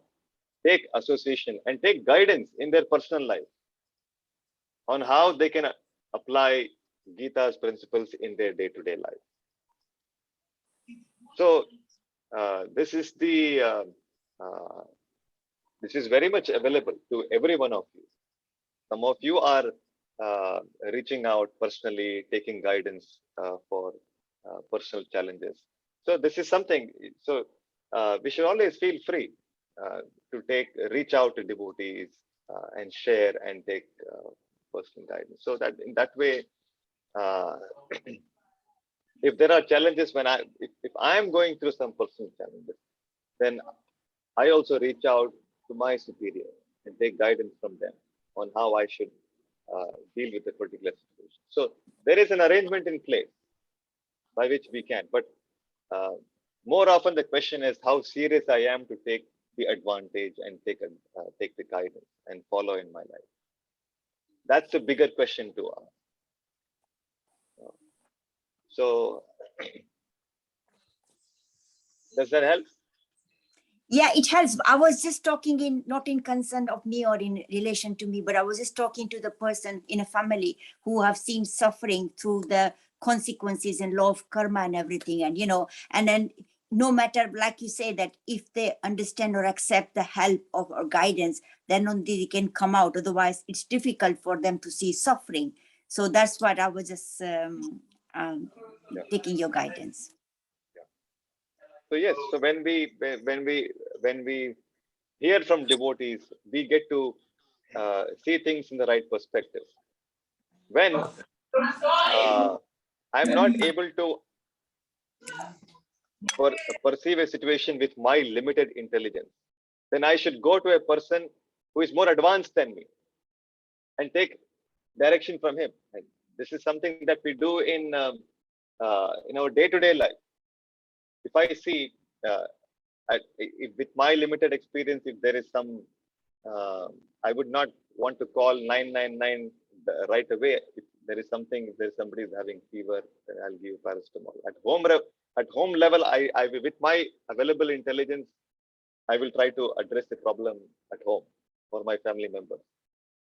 Take association and take guidance in their personal life on how they can apply Gita's principles in their day-to-day life. So this is very much available to every one of you. Some of you are reaching out personally, taking guidance for personal challenges. So this is something. So we should always feel free to reach out to devotees and share and take personal guidance. So that in that way, if there are challenges if I am going through some personal challenges, then I also reach out to my superior and take guidance from them on how I should deal with a particular situation. So there is an arrangement in place by which we can. But more often the question is how serious I am to take the advantage and take the guidance and follow in my life. That's a bigger question to ask. So does that help? Yeah, it helps. I was just talking not in concern of me or in relation to me, but I was just talking to the person in a family who have seen suffering through the consequences and law of karma and everything. And, and then no matter, like you say, that if they understand or accept the help of or guidance, then only they can come out. Otherwise, it's difficult for them to see suffering. So that's what I was just taking your guidance. So yes, so when we hear from devotees, we get to see things in the right perspective. When I'm not able to perceive a situation with my limited intelligence, then I should go to a person who is more advanced than me and take direction from him. And this is something that we do in our day-to-day life. If I see, with my limited experience, if there is some, I would not want to call 999 right away. If there is something, if there's somebody is having fever, then I'll give paracetamol. At home level, I with my available intelligence, I will try to address the problem at home for my family members.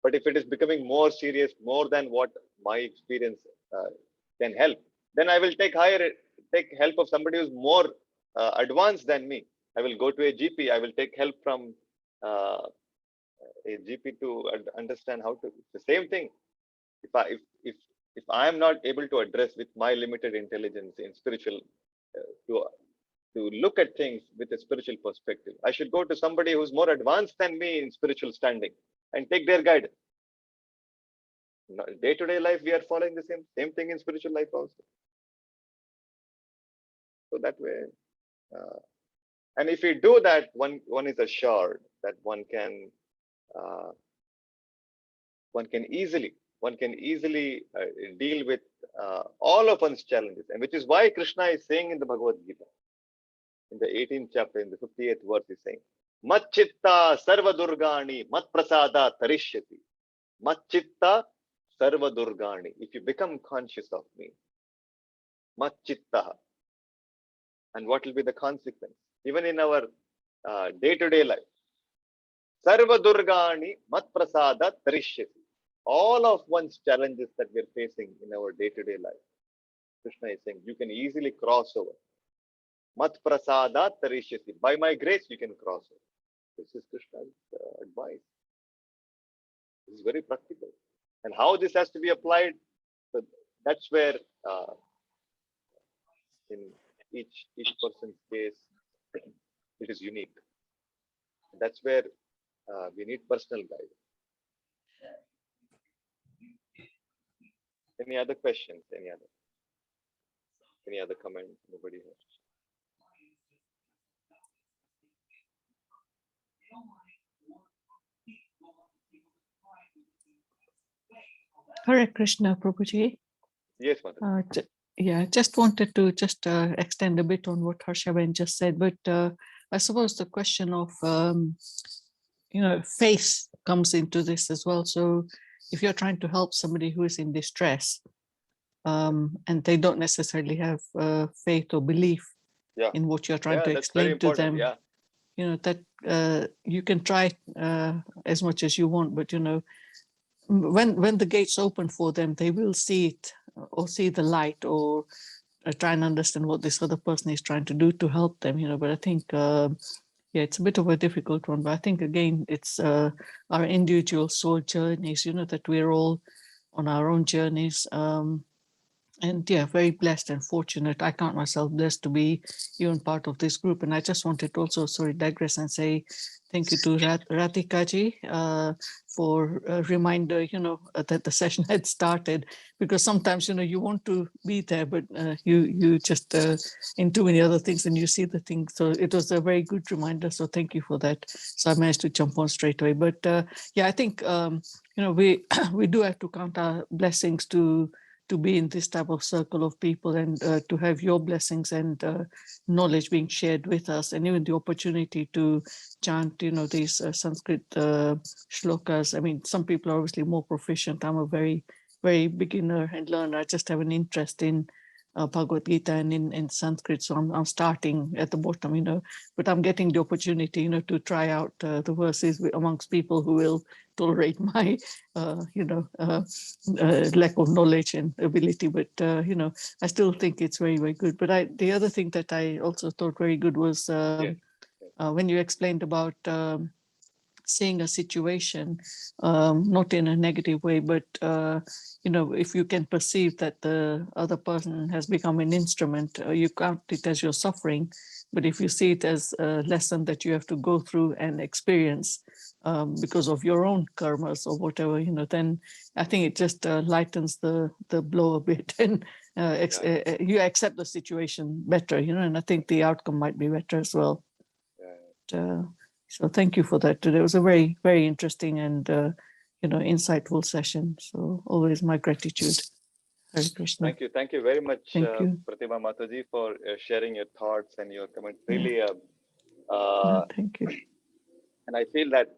But if it is becoming more serious, more than what my experience can help, then I will take help of somebody who's more advanced than me. I will go to a GP. I will take help from a GP to understand how to. It's the same thing. If I am not able to address with my limited intelligence in spiritual to look at things with a spiritual perspective, I should go to somebody who's more advanced than me in spiritual standing and take their guidance. Day-to-day life, we are following the same thing in spiritual life also. So that way, and if we do that, one is assured that one can easily deal with all of one's challenges, and which is why Krishna is saying in the Bhagavad Gita, in the 18th chapter, in the 58th verse, is saying, Mat chitta sarva durgani mat prasada tarishyati. Mat chitta sarva durgani. If you become conscious of me, mat chitta. And what will be the consequence? Even in our day-to-day life. Sarva durgani mat prasada tarishyati. All of one's challenges that we're facing in our day-to-day life, Krishna is saying, you can easily cross over. Mat prasada tarishyati. By my grace, you can cross over. This is Krishna's advice. This is very practical. And how this has to be applied, so that's where in each person's case, it is unique. That's where we need personal guidance. Any other questions? Any other comments? Nobody has. Hare Krishna, Prabhuji. Yes, Mother. Yeah, just wanted to extend a bit on what Harshaben just said, but I suppose the question of faith comes into this as well. So if you're trying to help somebody who is in distress, and they don't necessarily have faith or belief in what you're trying to explain to them, that you can try as much as you want, but when the gates open for them, they will see it or see the light or try and understand what this other person is trying to do to help them, but I think it's a bit of a difficult one, but I think again it's our individual soul journeys, that we're all on our own journeys, and yeah, very blessed and fortunate. I count myself blessed to be even part of this group. And I just wanted to also, digress and say thank you to Ratika ji for a reminder, that the session had started, because sometimes, you want to be there, but you just in too many other things and you see the things. So it was a very good reminder. So thank you for that. So I managed to jump on straight away. But yeah, I think, we do have to count our blessings to be in this type of circle of people, and to have your blessings and knowledge being shared with us, and even the opportunity to chant, these Sanskrit shlokas. I mean, some people are obviously more proficient. I'm a very, very beginner and learner. I just have an interest in Bhagavad Gita and in Sanskrit. So I'm starting at the bottom, but I'm getting the opportunity, to try out the verses amongst people who will tolerate my, lack of knowledge and ability. But, I still think it's very, very good. But the other thing that I also thought very good was when you explained about seeing a situation, not in a negative way, but, if you can perceive that the other person has become an instrument, you count it as your suffering. But if you see it as a lesson that you have to go through and experience because of your own karmas or whatever, then I think it just lightens the blow a bit, and you accept the situation better, and I think the outcome might be better as well. So thank you for that. It was a very, very interesting and insightful session. So always my gratitude. Hare Krishna. Thank you very much, Thank you. Pratibha Mataji, for sharing your thoughts and your comments. Really, thank you. and I feel that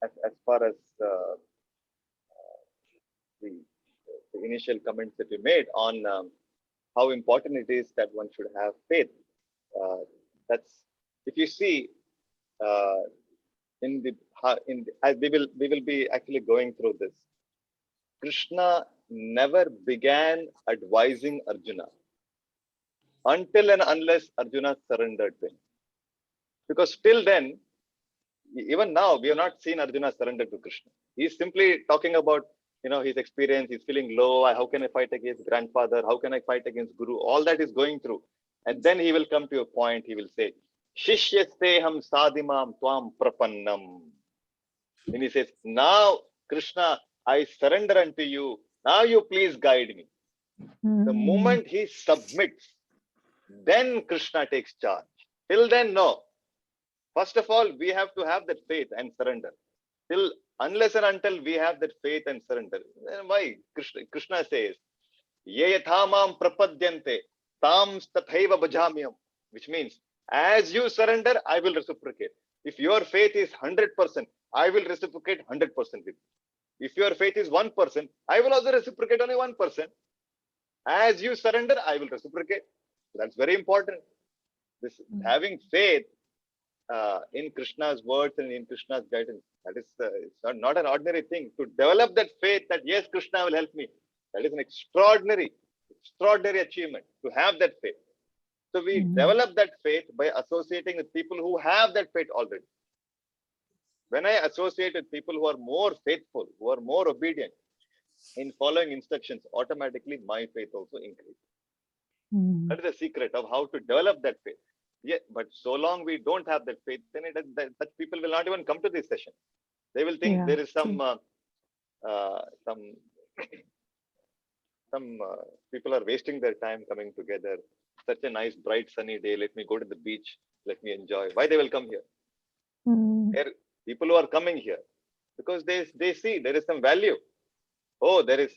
as far as the initial comments that you made on how important it is that one should have faith. That's, if you see as we will be actually going through this. Krishna never began advising Arjuna. until and unless Arjuna surrendered to him. Because till then, even now, we have not seen Arjuna surrender to Krishna. He's simply talking about, his experience. He's feeling low. How can I fight against grandfather? How can I fight against Guru? All that is going through. And then he will come to a point. He will say, Shishyasteham sadimam tvam prapannam. And he says, now, Krishna, I surrender unto you. Now you please guide me. The moment he submits, then Krishna takes charge. Till then, no. First of all, we have to have that faith and surrender. Unless and until we have that faith and surrender. Then why? Krishna says, Ye yathamam prapadyante tam tathaiva bhajamyam. Which means, as you surrender, I will reciprocate. If your faith is 100%, I will reciprocate 100% with you. If your faith is 1%, I will also reciprocate only 1%. As you surrender, I will reciprocate. That's very important. This having faith in Krishna's words and in Krishna's guidance, that is it's not an ordinary thing. To develop that faith that yes, Krishna will help me, that is an extraordinary achievement to have that faith. So we develop that faith by associating with people who have that faith already. When I associate with people who are more faithful, who are more obedient in following instructions, automatically my faith also increases. That is the secret of how to develop that faith. Yeah, but so long we don't have that faith, then such people will not even come to this session. They will think there is some people are wasting their time coming together. Such a nice, bright, sunny day. Let me go to the beach. Let me enjoy. Why they will come here? People who are coming here because they see there is some value. Oh, there is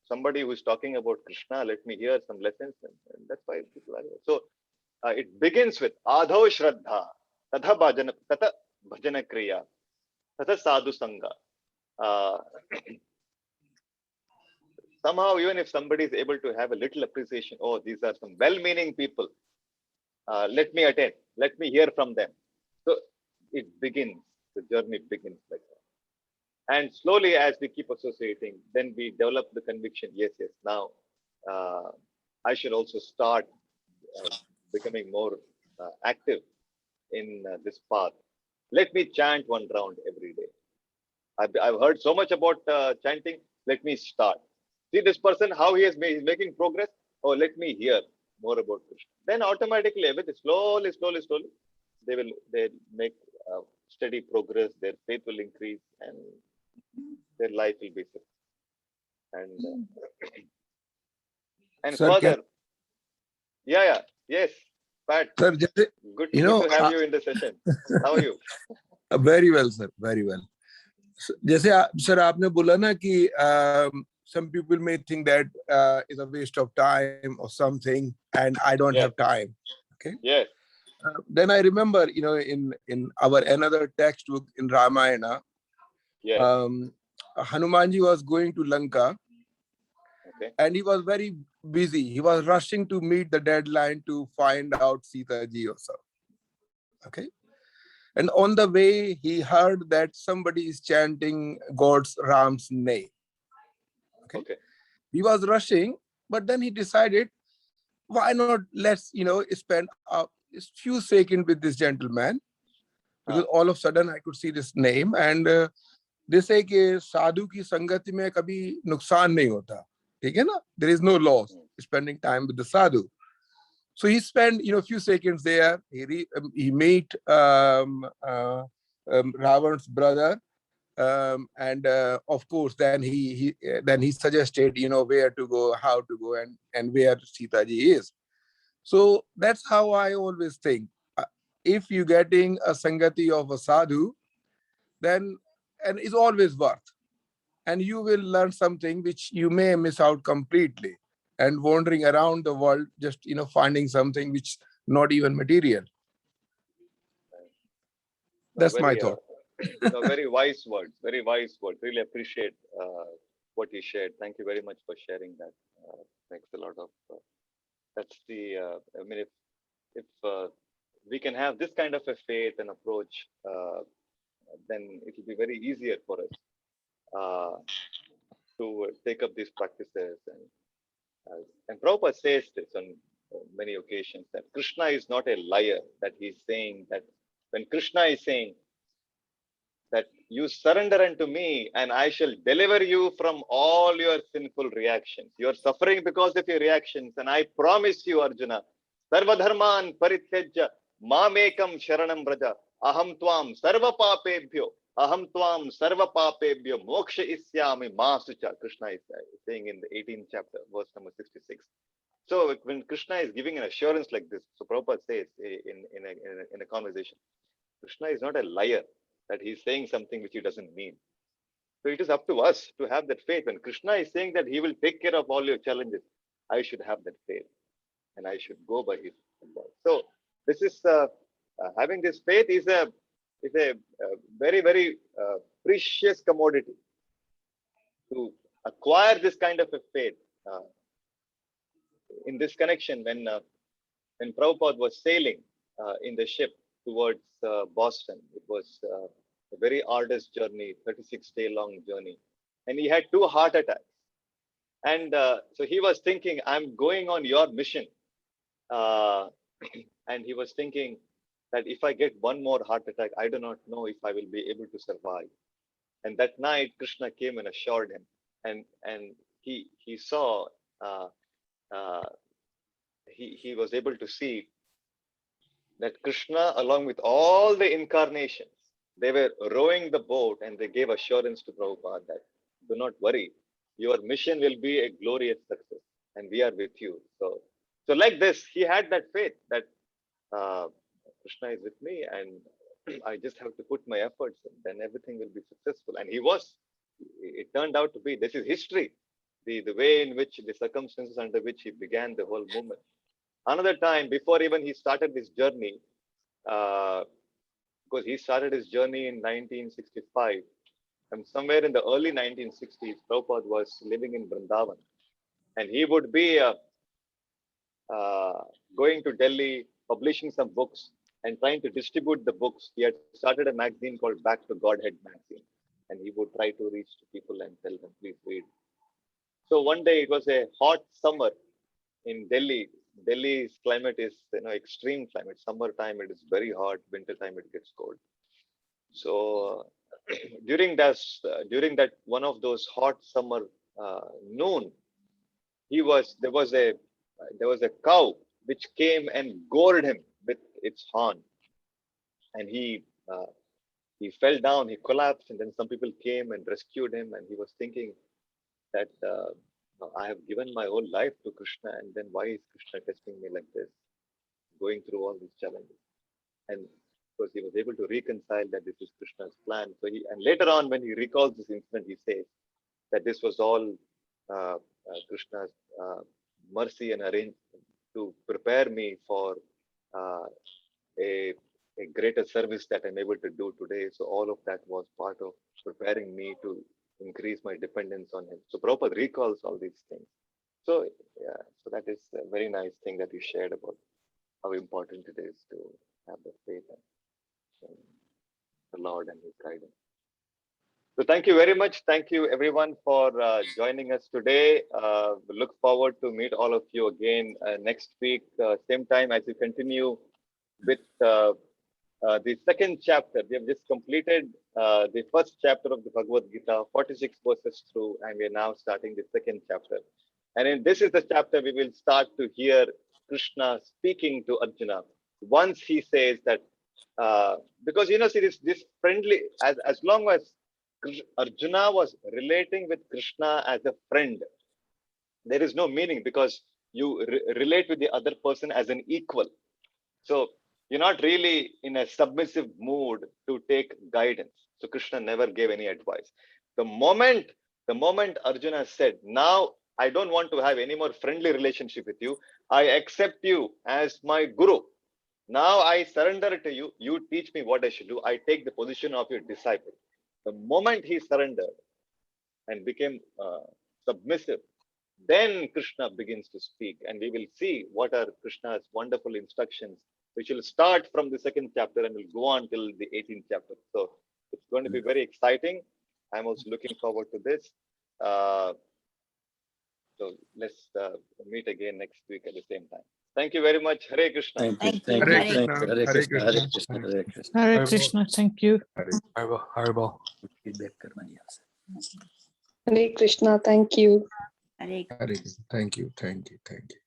somebody who is talking about Krishna. Let me hear some lessons, and that's why people are here. So it begins with Adho Shraddha, Tatha Bhajana Kriya, Tatha Sadhu Sangha. Somehow, even if somebody is able to have a little appreciation, oh, these are some well-meaning people. Let me attend. Let me hear from them. So it begins. The journey begins like that. And slowly, as we keep associating, then we develop the conviction. Yes, now I should also start becoming more active in this path. Let me chant one round every day. I've heard so much about chanting. Let me start. See this person, how he's making progress. Oh, let me hear more about Krishna. Then automatically, slowly, they'll make steady progress. Their faith will increase, and their life will be successful. And Sir, further, yes, Pat. Sir, Good to have you in the session. How are you? Very well, sir. Very well. जैसे sir आपने बोला ना कि some people may think that it's a waste of time or something, and I don't have time. Okay. Yes. Then I remember, in our another textbook in Ramayana, Hanumanji was going to Lanka, and he was very busy. He was rushing to meet the deadline to find out Sita ji or so. Okay. And on the way, he heard that somebody is chanting God's Ram's name. Okay. He was rushing, but then he decided, why not let's spend a few seconds with this gentleman, because all of a sudden I could see this name, and they say कि साधु की संगति में कभी नुकसान नहीं होता, ठीक है ना? There is no loss spending time with the sadhu. So he spent a few seconds there. He meet Ravan's brother, and of course then he suggested where to go, how to go, and where Sita ji is. So that's how I always think. If you're getting a sangati of a sadhu, then and it's always worth, and you will learn something which you may miss out completely, and wandering around the world just finding something which not even material. That's my thought. Very wise words. Very wise words. Really appreciate what you shared. Thank you very much for sharing that. Makes a lot of. That's the. I mean, if we can have this kind of a faith and approach, then it will be very easier for us to take up these practices. And Prabhupada says this, and many occasions that Krishna is not a liar, that he's saying that when Krishna is saying that you surrender unto me and I shall deliver you from all your sinful reactions. You are suffering because of your reactions, and I promise you, Arjuna, sarva dharman parityajya mamekam sharanam braja aham tvam sarva papebhyo moksha isyami masucha. Krishna is saying in the 18th chapter, verse number 66. So when Krishna is giving an assurance like this, so Prabhupada says in a conversation, Krishna is not a liar, that he's saying something which he doesn't mean. So it is up to us to have that faith. When Krishna is saying that he will take care of all your challenges, I should have that faith and I should go by his advice. So this is having this faith is a very, very precious commodity. To acquire this kind of a faith, in this connection, when Prabhupada was sailing in the ship towards Boston, it was a very arduous journey, 36-day long journey, and he had 2 heart attacks. And so he was thinking, I'm going on your mission. And he was thinking that if I get 1 more heart attack, I do not know if I will be able to survive. And that night, Krishna came and assured him, and he saw, he was able to see that Krishna, along with all the incarnations, they were rowing the boat, and they gave assurance to Prabhupada that do not worry, your mission will be a glorious success, and we are with you. So like this, he had that faith that Krishna is with me, and I just have to put my efforts, and then everything will be successful. And he was. It turned out to be. This is history. The way in which the circumstances under which he began the whole movement. Another time, before even he started this journey, because he started his journey in 1965, and somewhere in the early 1960s, Prabhupada was living in Vrindavan, and he would be going to Delhi, publishing some books, and trying to distribute the books. He had started a magazine called Back to Godhead magazine, and he would try to reach to people and tell them, please read. So one day, it was a hot summer in Delhi. Delhi's climate is extreme climate. Summertime it is very hot. Winter time it gets cold. So during that one of those hot summer noon, there was a cow which came and gored him with its horn, and he fell down. He collapsed, and then some people came and rescued him. And he was thinking that I have given my whole life to Krishna, and then why is Krishna testing me like this, going through all these challenges? And because he was able to reconcile that this is Krishna's plan. So and later on, when he recalls this incident, he says that this was all Krishna's mercy and arrangement to prepare me for a greater service that I'm able to do today. So all of that was part of preparing me to increase my dependence on him. So Prabhupada recalls all these things. So yeah, so that is a very nice thing that you shared about how important it is to have the faith in the Lord and his guidance. So thank you very much. Thank you everyone for joining us today. We look forward to meet all of you again next week, same time, as we continue with the second chapter. We have just completed the first chapter of the Bhagavad Gita, 46 verses through, and we are now starting the second chapter. And this is the chapter we will start to hear Krishna speaking to Arjuna. Once he says that, because see this friendly, as long as Arjuna was relating with Krishna as a friend, there is no meaning, because you relate with the other person as an equal. So you're not really in a submissive mood to take guidance. So Krishna never gave any advice. The moment Arjuna said, now I don't want to have any more friendly relationship with you, I accept you as my guru. Now I surrender to you. You teach me what I should do. I take the position of your disciple. The moment he surrendered and became submissive, then Krishna begins to speak, and we will see what are Krishna's wonderful instructions, which will start from the second chapter and will go on till the 18th chapter. So it's going to be very exciting. I'm also looking forward to this. So let's meet again next week at the same time. Thank you very much. Hare Krishna. Thank you. Hare Hare Krishna, Hare Krishna. Hare Krishna. Hare Krishna, thank you. Hare Krishna, thank you. Hare Hare Krishna. Thank you, thank you, thank you.